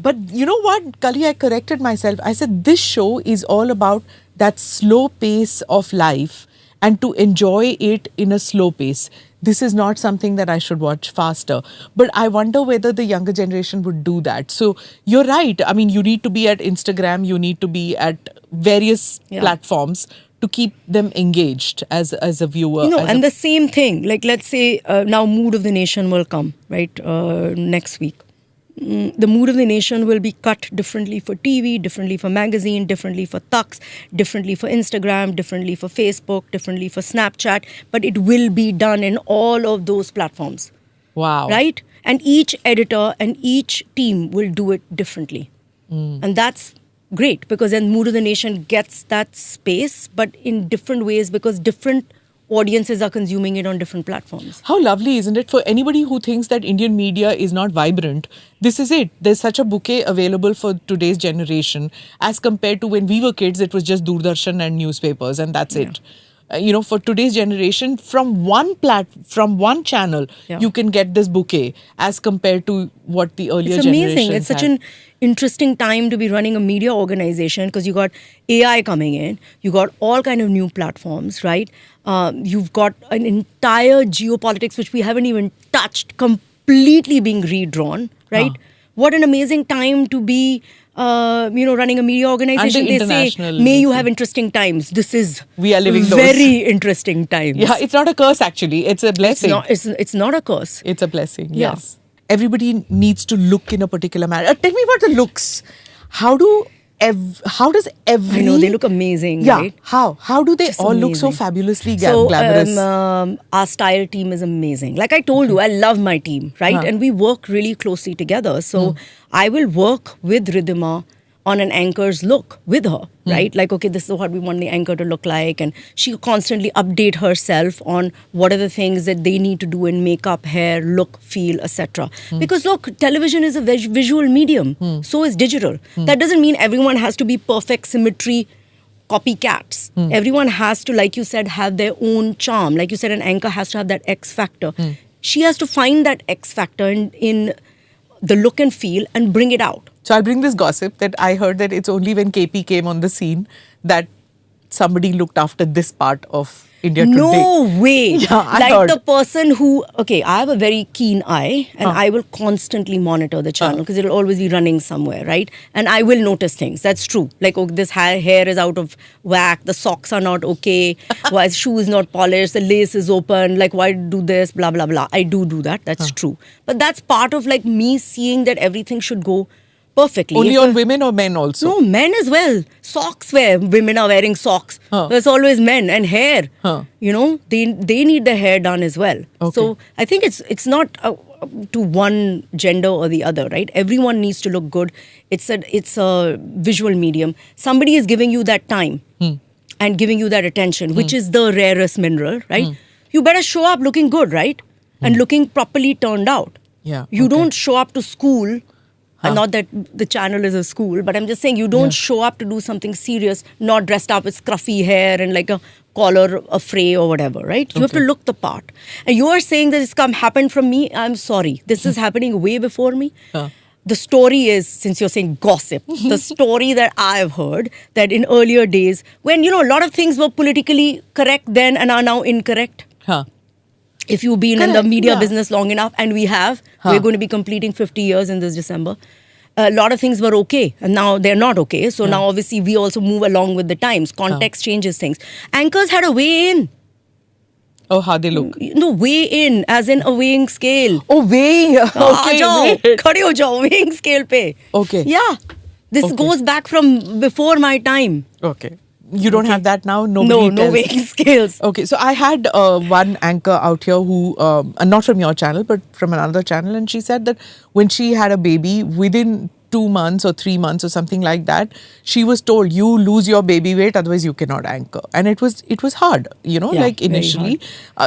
But you know what, Kali, I corrected myself. I said this show is all about that slow pace of life and to enjoy it in a slow pace. This is not something that I should watch faster. But I wonder whether the younger generation would do that. So you're right. I mean, you need to be at Instagram, you need to be at various platforms to keep them engaged as a viewer. And the same thing, like let's say now Mood of the Nation will come, right, next week. The Mood of the Nation will be cut differently for TV, differently for magazine, differently for Tux, differently for Instagram, differently for Facebook, differently for Snapchat, but it will be done in all of those platforms. Wow. Right? And each editor and each team will do it differently. And that's great because then Mood of the Nation gets that space, but in different ways because different audiences are consuming it on different platforms. How lovely, isn't it? For anybody who thinks that Indian media is not vibrant, this is it. There's such a bouquet available for today's generation as compared to when we were kids, it was just Doordarshan and newspapers and that's it. For today's generation, from one channel, you can get this bouquet as compared to what the earlier generations It's amazing. It's such an interesting time to be running a media organization because you got AI coming in, you got all kind of new platforms, right? You've got an entire geopolitics which we haven't even touched completely being redrawn, right? What an amazing time to be running a media organization. They say, may you have interesting times. This is we are living very interesting times. Yeah, it's not a curse actually. It's a blessing. It's not a curse. It's a blessing, yes. Everybody needs to look in a particular manner. Tell me about the looks. How does every... I know, they look amazing, right? How do they Just all amazing. look so fabulously glamorous? Our style team is amazing. Like I told you, I love my team, right? And we work really closely together. So I will work with Ridhima on an anchor's look with her, right? Like, okay, this is what we want the anchor to look like. And she constantly update herself on what are the things that they need to do in makeup, hair, look, feel, etc. Because look, television is a visual medium. So is digital. That doesn't mean everyone has to be perfect symmetry copycats. Everyone has to, like you said, have their own charm. Like you said, an anchor has to have that X factor. She has to find that X factor in the look and feel and bring it out. So I'll bring this gossip that I heard that it's only when KP came on the scene that somebody looked after this part of India Today. No way. Yeah, I heard. The person who, I have a very keen eye and I will constantly monitor the channel because it'll always be running somewhere, right? And I will notice things. That's true. Like, this hair is out of whack. The socks are not okay. Why shoe is not polished. The lace is open. Like, why do this? Blah, blah, blah. I do that. That's true. But that's part of like me seeing that everything should go perfectly. Only on women or men also? No, men as well. Socks where women are wearing socks. There's always men and hair. They need their hair done as well. Okay. So I think it's not to one gender or the other, right? Everyone needs to look good. It's a visual medium. Somebody is giving you that time and giving you that attention, which is the rarest mineral, right? You better show up looking good, right? And looking properly turned out. Yeah. You okay. don't show up to school. Not that the channel is a school, but I'm just saying you don't show up to do something serious, not dressed up with scruffy hair and like a collar, a fray or whatever, right? You have to look the part. And you are saying that this happened from me. I'm sorry. This is happening way before me. The story is, since you're saying gossip, the story that I've heard that in earlier days, when, a lot of things were politically correct then and are now incorrect. Huh. If you've been in the Correct, media yeah. business long enough, and we have, we're going to be completing 50 years in this December. A lot of things were okay, and now they're not okay. So now, obviously, we also move along with the times. Context changes things. Anchors had a way in. Oh, how they look. No, weigh in, as in a weighing scale. Oh, weighing. Okay, Aajao, wait. khade ho jao, weighing scale pe. Okay. Yeah. This Okay. goes back from before my time. Okay. You don't have that now? Nobody No tells- weighing scales. Okay, so I had one anchor out here who, not from your channel, but from another channel, and she said that when she had a baby, within 2 months or 3 months or something like that, she was told, you lose your baby weight, otherwise you cannot anchor. And it was hard, Yeah, like very initially,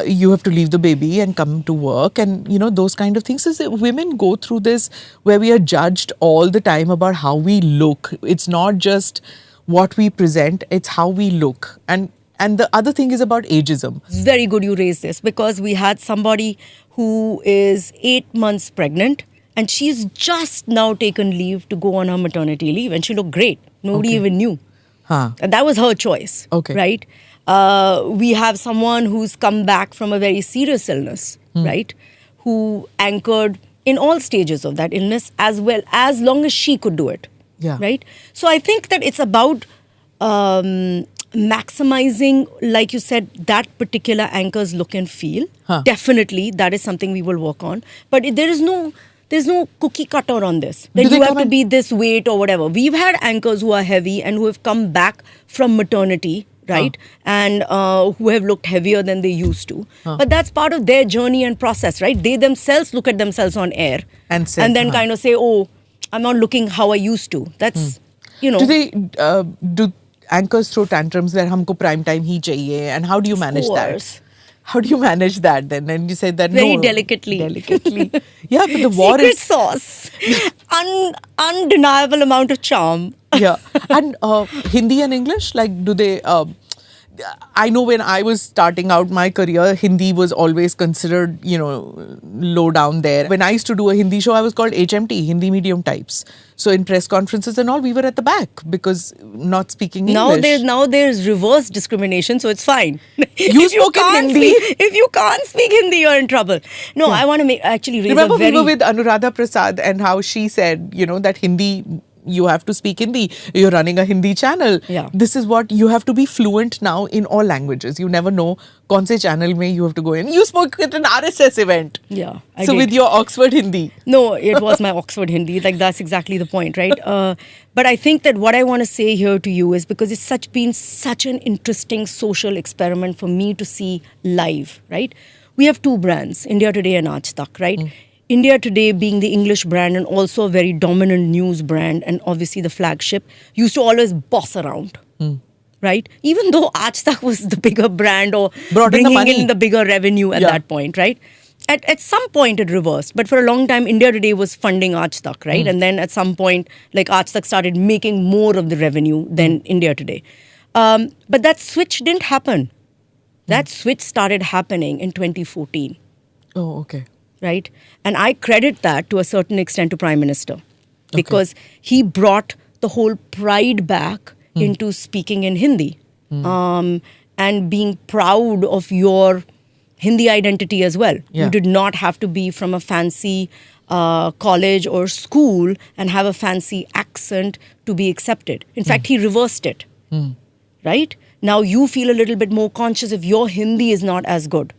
you have to leave the baby and come to work and, those kind of things. So women go through this where we are judged all the time about how we look. It's not just what we present, it's how we look. And the other thing is about ageism. It's very good you raised this, because we had somebody who is 8 months pregnant and she's just now taken leave to go on her maternity leave, and she looked great. Nobody Okay. even knew. Huh. And that was her choice. Okay. Right? We have someone who's come back from a very serious illness, right? Who anchored in all stages of that illness as well, as long as she could do it. Yeah. Right? So I think that it's about maximizing, like you said, that particular anchor's look and feel. Huh. Definitely, that is something we will work on. But there's no cookie cutter on this. That Do they you have come to and- be this weight or whatever. We've had anchors who are heavy and who have come back from maternity, right? And who have looked heavier than they used to. But that's part of their journey and process, right? They themselves look at themselves on air And say, then kind of say, oh, I'm not looking how I used to. That's, Do they, do anchors throw tantrums that humko prime time hi chahiye, and how do you manage course. that? How do you manage that then? And you say that Very no, delicately. Delicately. Yeah, but the war Secret is sauce. Undeniable amount of charm. yeah. And Hindi and English, like, do they? I know when I was starting out my career, Hindi was always considered, low down there. When I used to do a Hindi show, I was called HMT, Hindi medium types. So in press conferences and all, we were at the back because not speaking English. Now there's reverse discrimination, so it's fine. You If spoke in can't Hindi. if you can't speak Hindi, you're in trouble. No, I want to actually raise Remember a very... we were with Anuradha Prasad and how she said, that Hindi, you have to speak Hindi. You're running a Hindi channel. Yeah. This is what you have to be fluent now in all languages. You never know kaun se channel mein you have to go in. You spoke at an RSS event. Yeah, I So did. with your Oxford Hindi. No, it was my Oxford Hindi. Like, that's exactly the point, right? But I think that what I want to say here to you is, because it's been such an interesting social experiment for me to see live, right? We have two brands, India Today and Aaj Tak, right? India Today being the English brand and also a very dominant news brand, and obviously the flagship, used to always boss around. Right? Even though Aaj Tak was the bigger brand or Brought in the bringing money. in the bigger revenue at Yeah. that point, right? At some point it reversed, but for a long time India Today was funding Aaj Tak, right? And then at some point, like, Aaj Tak started making more of the revenue than India Today. But that switch didn't happen. That switch started happening in 2014. Oh, okay. Right? And I credit that to a certain extent to Prime Minister, because he brought the whole pride back into speaking in Hindi and being proud of your Hindi identity as well. Yeah. You did not have to be from a fancy college or school and have a fancy accent to be accepted. In fact, he reversed it. Right? Now you feel a little bit more conscious if your Hindi is not as good,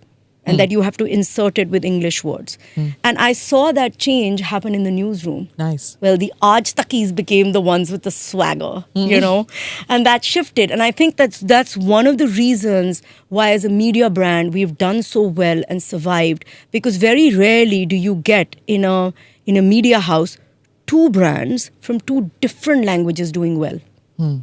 and that you have to insert it with English words. And I saw that change happen in the newsroom. Nice. Well, the Aaj Takis became the ones with the swagger, and that shifted. And I think that's one of the reasons why, as a media brand, we've done so well and survived, because very rarely do you get in a media house two brands from two different languages doing well.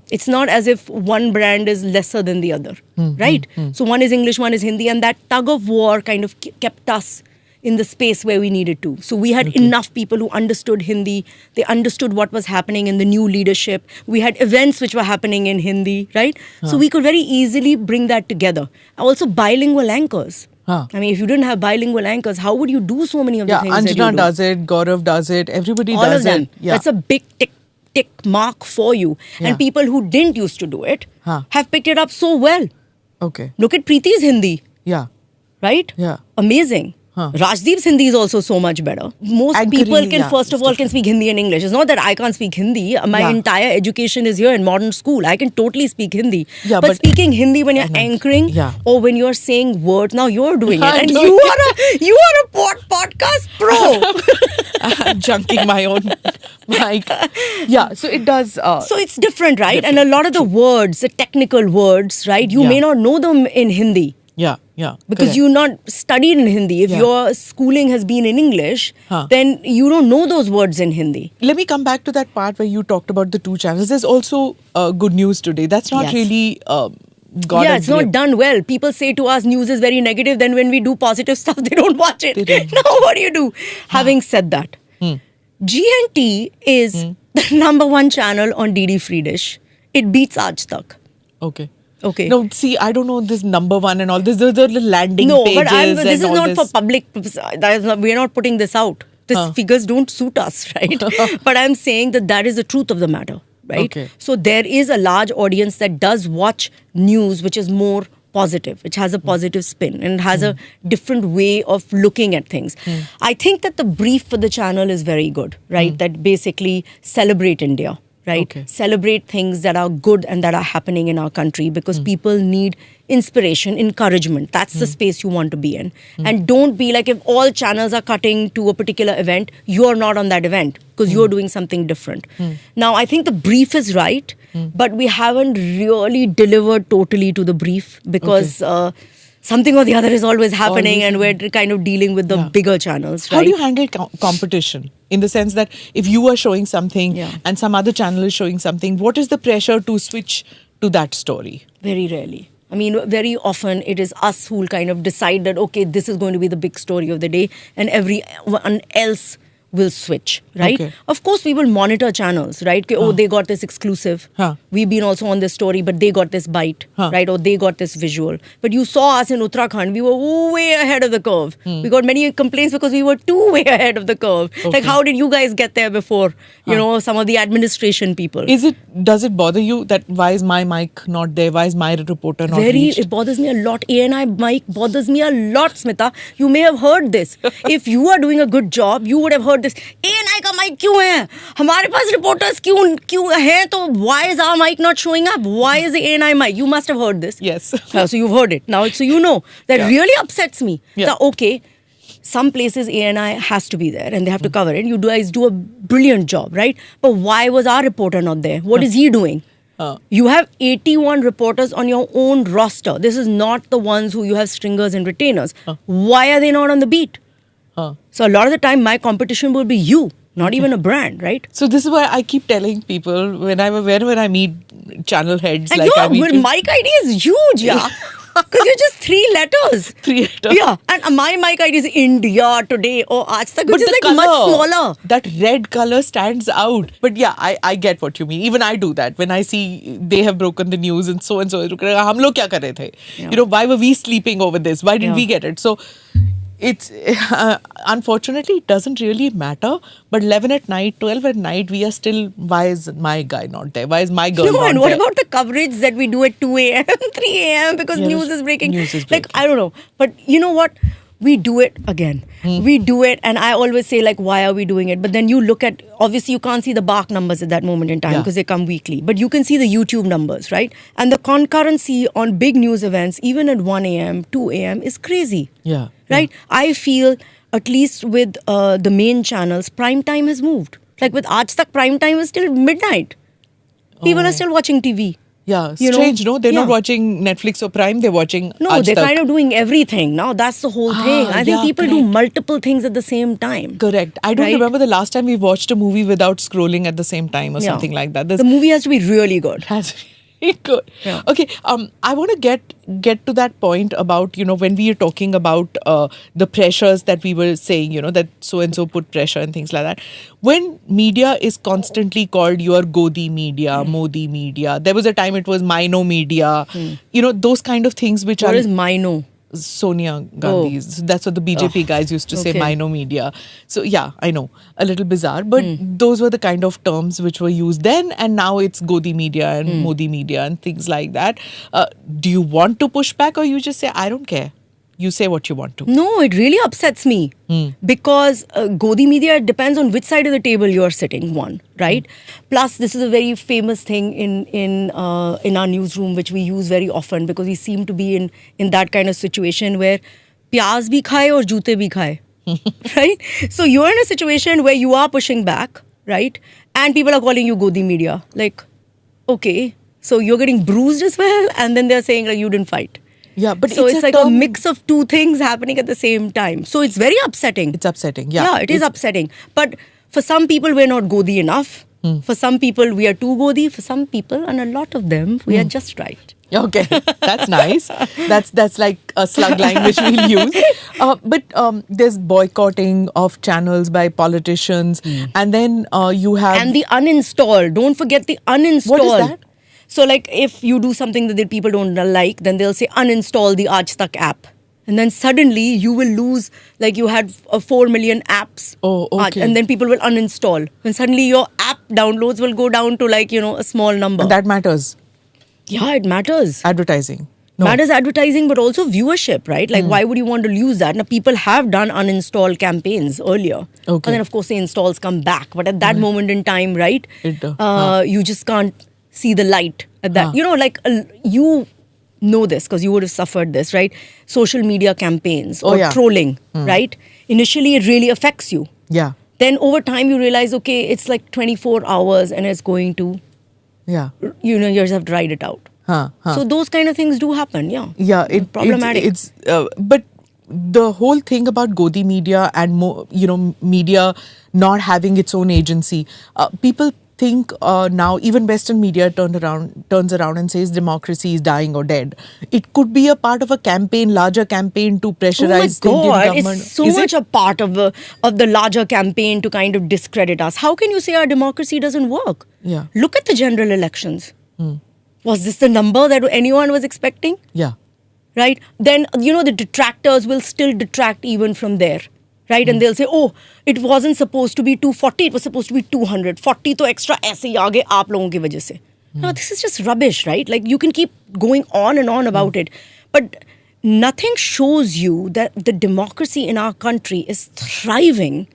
It's not as if one brand is lesser than the other, right? So one is English, one is Hindi, and that tug of war kind of kept us in the space where we needed to. So we had enough people who understood Hindi. They understood what was happening in the new leadership. We had events which were happening in Hindi, right? So we could very easily bring that together. Also bilingual anchors. Huh. I mean, if you didn't have bilingual anchors, how would you do so many of the things that you Anjana do? does it, Gaurav does it, everybody All does of them. it. Yeah. That's a big tick mark for you. Yeah. And people who didn't used to do it Huh. have picked it up so well. Okay. Look at Preeti's Hindi, Yeah. right? Yeah. Amazing. Huh. Rajdeep's Hindi is also so much better. Most Anchoring, people can, yeah, first of it's all, can speak Hindi and English. It's not that I can't speak Hindi. My Yeah. entire education is here in modern school. I can totally speak Hindi. Yeah, but but- speaking Hindi when you're anchoring Yeah. or when you're saying words, now you're doing it. I'm And doing you are a podcast pro. I'm junking my own mic. Yeah, so it does. So it's different, right? And a lot of the words, the technical words, right? You Yeah. may not know them in Hindi. yeah. Because correct. you're not studied in Hindi. If Yeah. your schooling has been in English, Huh. then you don't know those words in Hindi. Let me come back to that part where you talked about the two channels. There's also good news today. That's not Yes. really Yeah, it's not done well. People say to us news is very negative. Then when we do positive stuff, they don't watch it. They don't. Now what do you do? Having said that, GNT is the number one channel on DD Free Dish. It beats Aaj Tak. Okay. Okay. No, see, I don't know this number one and all this. Those are the landing No, pages. but this is and all not this. for public. We're not putting this out. These figures don't suit us, right? But I'm saying that is the truth of the matter, right? Okay. So there is a large audience that does watch news, which is more positive, which has a positive spin and has a different way of looking at things. I think that the brief for the channel is very good, right? That basically celebrate India. Right? Okay. Celebrate things that are good and that are happening in our country because people need inspiration, encouragement. That's the space you want to be in. And don't be like, if all channels are cutting to a particular event, you're not on that event because you're doing something different. Now, I think the brief is right, but we haven't really delivered totally to the brief because something or the other is always happening and we're kind of dealing with the bigger channels. Right? How do you handle competition? In the sense that if you are showing something Yeah. and some other channel is showing something, what is the pressure to switch to that story? Very rarely. I mean, very often it is us who will kind of decide that, okay, this is going to be the big story of the day and everyone else will switch, right? Okay. Of course, we will monitor channels, right? Okay, oh, they got this exclusive. Huh. We've been also on this story, but they got this bite, Huh. right? Or they got this visual. But you saw us in Uttarakhand. We were way ahead of the curve. We got many complaints because we were too way ahead of the curve. Like, Okay. how did you guys get there before, you know, some of the administration people? Does it bother you that why is my mic not there? Why is my reporter not reached? It bothers me a lot. ANI mic bothers me a lot, Smita. You may have heard this. If you are doing a good job, you would have heard this. ANI का mic क्यों है? हमारे पास reporters क्यों हैं? तो why is our mic not showing up? Why is the ANI mic? You must have heard this. Yes. So you've heard it. Now, so you know. That really upsets me. Yeah. That, okay, some places ANI has to be there and they have to cover it. You guys do a brilliant job, right? But why was our reporter not there? What is he doing? You have 81 reporters on your own roster. This is not the ones who you have stringers and retainers. Why are they not on the beat? So a lot of the time, my competition will be you, not even a brand, right? So this is why I keep telling people whenever I meet channel heads, And like I meet your mic ID is huge, yeah. Because you're just 3 letters. 3 letters. Yeah. And my mic ID is India Today or Aaj Tak, which is the like much smaller. That red color stands out. But yeah, I get what you mean. Even I do that. When I see they have broken the news and so, हम लोग क्या कर रहे थे? Yeah. You know, why were we sleeping over this? Why didn't Yeah. we get it? So it's unfortunately it doesn't really matter. But 11 at night, 12 at night, we are still, why is my guy not there? Why is my girl No, not and what there? about the coverage that we do at 2 a.m., 3 a.m. because Yeah, news is breaking? news is Like, breaking. I don't know. But you know what? We do it again. We do it. And I always say, like, why are we doing it? But then you look at, obviously, you can't see the BARC numbers at that moment in time Yeah. because they come weekly. But you can see the YouTube numbers, right? And the concurrency on big news events, even at 1 a.m., 2 a.m., is crazy. Yeah. Right? I feel, at least with the main channels, prime time has moved. Like with Aaj Tak, prime time is still midnight. People are still watching TV. Yeah, You know? strange, no? They're not Yeah. watching Netflix or Prime, they're watching No, Aaj they're Tak. kind of doing everything. Now that's the whole thing. I think yeah, people do correct. multiple things at the same time. Correct. I don't Right? remember the last time we watched a movie without scrolling at the same time or Yeah. something like that. The movie has to be really good. Very good. Yeah. Okay. I want to get to that point about, when we are talking about the pressures that we were saying, that so and so put pressure and things like that. When media is constantly called your Godi media, Modi media, there was a time it was Mino media, those kind of things which What are is Mino? Sonia Gandhi's. That's what the BJP guys used to say, okay. Mino media. So yeah, I know, a little bizarre, but those were the kind of terms which were used then, and now it's Godi media and Modi media and things like that. Do you want to push back, or you just say, I don't care? You say what you want to. No, it really upsets me because Godi media depends on which side of the table you are sitting. One, right? Plus, this is a very famous thing in our newsroom, which we use very often because we seem to be in that kind of situation where pyaz bhi khaye aur joote bhi khaye, right? So you're in a situation where you are pushing back, right? And people are calling you Godi media. Like, okay, so you're getting bruised as well, and then they're saying like you didn't fight. Yeah, but so it's like term, a mix of two things happening at the same time. So it's very upsetting. It's upsetting. Yeah, Yeah, it is upsetting. But for some people, we're not Godi enough. For some people, we are too Godi. For some people, and a lot of them, we are just right. Okay, that's nice. That's like a slug line which we'll use. But there's boycotting of channels by politicians, and then you have And the uninstall. Don't forget the uninstall. What is that? So, like, if you do something that the people don't like, then they'll say uninstall the Aaj Tak app. And then suddenly you will lose, like you had 4 million apps. Oh, okay. And then people will uninstall. And suddenly your app downloads will go down to like, a small number. And that matters. Yeah, it matters. Advertising. No. Matters advertising, but also viewership, right? Like, why would you want to lose that? Now, people have done uninstall campaigns earlier. Okay. And then, of course, the installs come back. But at that moment in time, right, you just can't see the light at that. You know this because you would have suffered this, right? Social media campaigns or trolling, right? Initially, it really affects you. Yeah. Then over time, you realize, okay, it's like 24 hours and it's going to, Yeah. you just have to ride it out. So those kind of things do happen, yeah. Yeah, problematic. But the whole thing about Godi media and media not having its own agency, people think now even Western media turns around and says democracy is dying or dead. It could be a part of a campaign, larger campaign to pressurize the Indian government. It's so much a part of the larger campaign to kind of discredit us. How can you say our democracy doesn't work? Yeah. Look at the general elections. Was this the number that anyone was expecting? Yeah. Right? Then, the detractors will still detract even from there. Right? And they'll say, oh, it wasn't supposed to be 240, it was supposed to be 200. 40 to extra aise hi aage aap logon ki wajah se. No, this is just rubbish, right? Like, you can keep going on and on about it. But nothing shows you that the democracy in our country is thriving,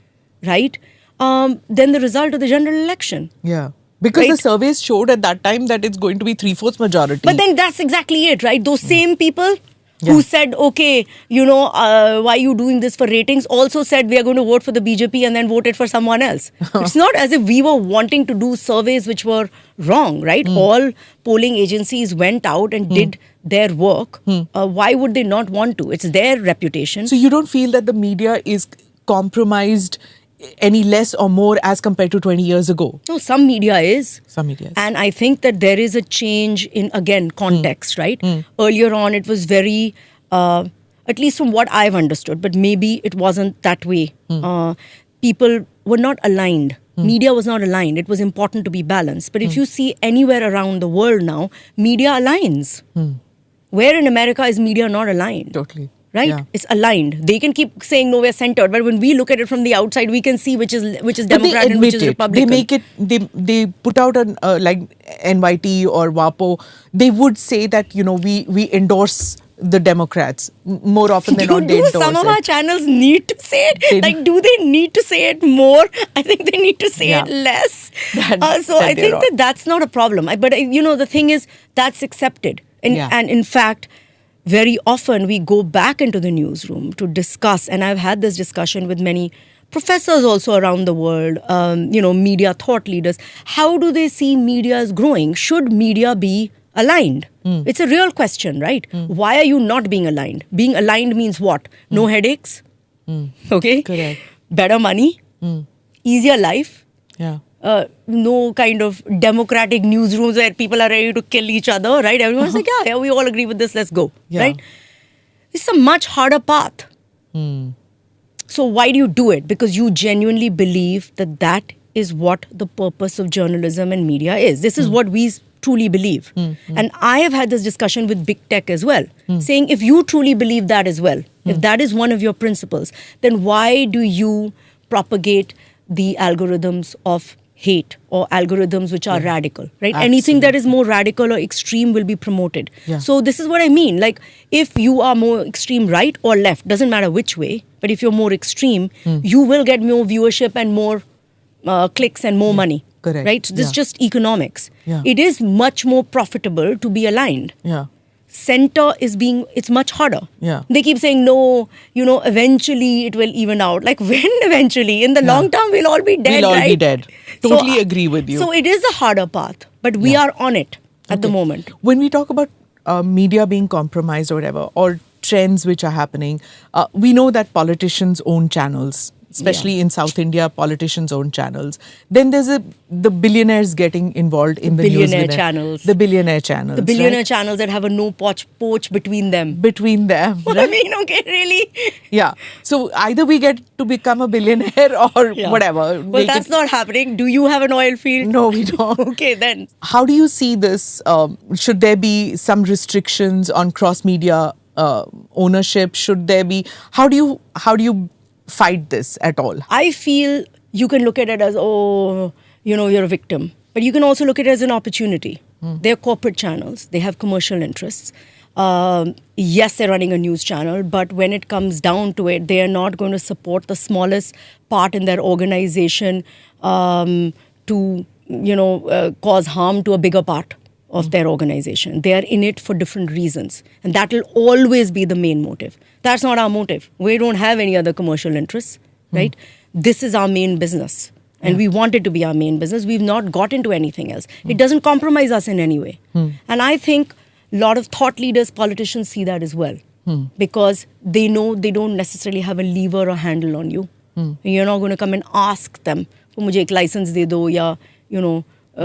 right? Then the result of the general election. Yeah. Because the Right. surveys showed at that time that it's going to be 3/4 majority. But then that's exactly it, right? Those same people who said, okay, why are you doing this for ratings, also said we are going to vote for the BJP and then voted for someone else. It's not as if we were wanting to do surveys which were wrong, right? All polling agencies went out and did their work. Why would they not want to? It's their reputation. So you don't feel that the media is compromised any less or more as compared to 20 years ago? No, some media is. Some media is. And I think that there is a change in, again, context, right? Earlier on, it was very, at least from what I've understood, but maybe it wasn't that way. People were not aligned. Media was not aligned. It was important to be balanced. But if you see anywhere around the world now, media aligns. Where in America is media not aligned? Totally. Right? Yeah. It's aligned. They can keep saying no, we're centered, but when we look at it from the outside, we can see which is But Democrat they and which admit is it. Republican. They make it. They put out an like NYT or WAPO. They would say that we endorse the Democrats more often than not. They Do endorse some of it. our channels need to say it? They- Like, do they need to say it more? I think they need to say Yeah. it less. That- So that I they're think wrong. that that's not a problem. But the thing is, that's accepted. And in fact, very often we go back into the newsroom to discuss, and I've had this discussion with many professors also around the world, media thought leaders. How do they see media as growing? Should media be aligned? It's a real question, right? Why are you not being aligned? Being aligned means what? No headaches? Okay? Correct. Better money? Easier life? Yeah. no kind of democratic newsrooms where people are ready to kill each other, right? Everyone's like, yeah, we all agree with this, let's go, Yeah. right? It's a much harder path. So why do you do it? Because you genuinely believe that that is what the purpose of journalism and media is. This is what we truly believe. And I have had this discussion with big tech as well, saying if you truly believe that as well, if that is one of your principles, then why do you propagate the algorithms of hate or algorithms which are radical, right? Anything that is more radical or extreme will be promoted. Yeah. So this is what I mean. Like, if you are more extreme right or left, doesn't matter which way, but if you're more extreme, you will get more viewership and more clicks and more money. Correct. Right? So this is Yeah. just economics. Yeah. It is much more profitable to be aligned. Yeah. Center it's much harder. Yeah. They keep saying, no, eventually it will even out. Like, when eventually? In the long term, we'll all be dead, We'll all be right? dead. Totally agree with you. So it is a harder path, but we are on it at the Okay. moment. When we talk about media being compromised or whatever, or trends which are happening, we know that politicians own channels, especially in South India, politicians own channels. Then there's the billionaires getting involved in the news Billionaire with it. channels. The billionaire channels. The billionaire right? channels that have a no poach between them. Between them. I Right? mean, okay, really? Yeah. So either we get to become a billionaire or Yeah. whatever. Well, Make that's it- not happening. Do you have an oil field? No, we don't. Okay, then. How do you see this? Should there be some restrictions on cross media ownership? Should there be? How do you fight this at all? I feel you can look at it as, you're a victim. But you can also look at it as an opportunity. They're corporate channels. They have commercial interests. Yes, they're running a news channel, but when it comes down to it, they are not going to support the smallest part in their organization to, cause harm to a bigger part of their organization. They are in it for different reasons. And that will always be the main motive. That's not our motive. We don't have any other commercial interests, right? This is our main business. And we want it to be our main business. We've not got into anything else. It doesn't compromise us in any way. And I think a lot of thought leaders, politicians see that as well. Because they know they don't necessarily have a lever or handle on you. You're not going to come and ask them, "Mujhe ek license de do," ya, ये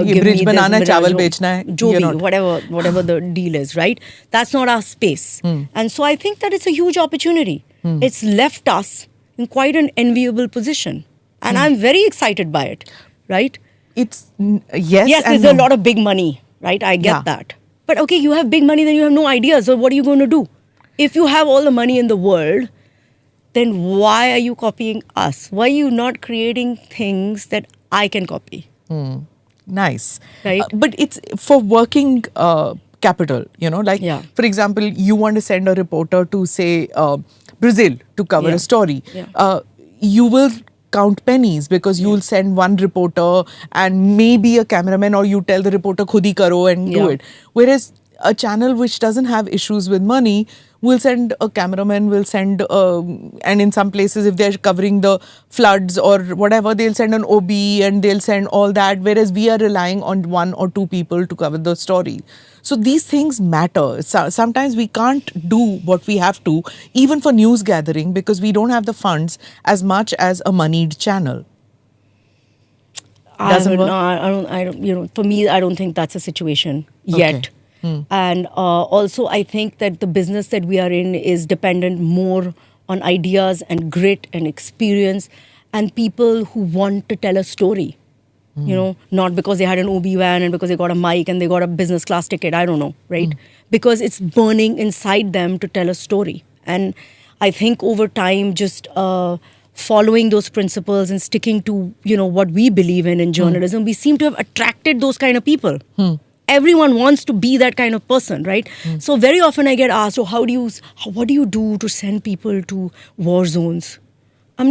give bridge me this बनाना है, mirage चावल हो, बेचना है, जो you're भी, not- whatever the deal is, right? That's not our space. And so I think that it's a huge opportunity. It's left us in quite an enviable position. And I'm very excited by it, right? It's yes. Yes, and there's a no. lot of big money, right? I get Yeah. that. But okay, you have big money, then you have no ideas. So what are you going to do? If you have all the money in the world, then why are you copying us? Why are you not creating things that I can copy? Nice. Right. But it's for working capital, like, Yeah. for example, you want to send a reporter to, say, Brazil to cover Yeah. a story. Yeah. You will count pennies because you will send one reporter and maybe a cameraman, or you tell the reporter, khud hi karo and do Yeah. it. Whereas a channel which doesn't have issues with money will send a cameraman, will send, and in some places, if they're covering the floods or whatever, they'll send an OB and they'll send all that. Whereas we are relying on one or two people to cover the story. So these things matter. Sometimes we can't do what we have to, even for news gathering, because we don't have the funds as much as a moneyed channel. Doesn't I work? don't, for me, I don't think that's a situation yet. And also, I think that the business that we are in is dependent more on ideas and grit and experience and people who want to tell a story. Not because they had an OB van and because they got a mic and they got a business class ticket. I don't know, right? Because it's burning inside them to tell a story. And I think over time, just following those principles and sticking to, what we believe in journalism, we seem to have attracted those kind of people. Everyone wants to be that kind of person, right? So very often I get asked, what do you do to send people to war zones?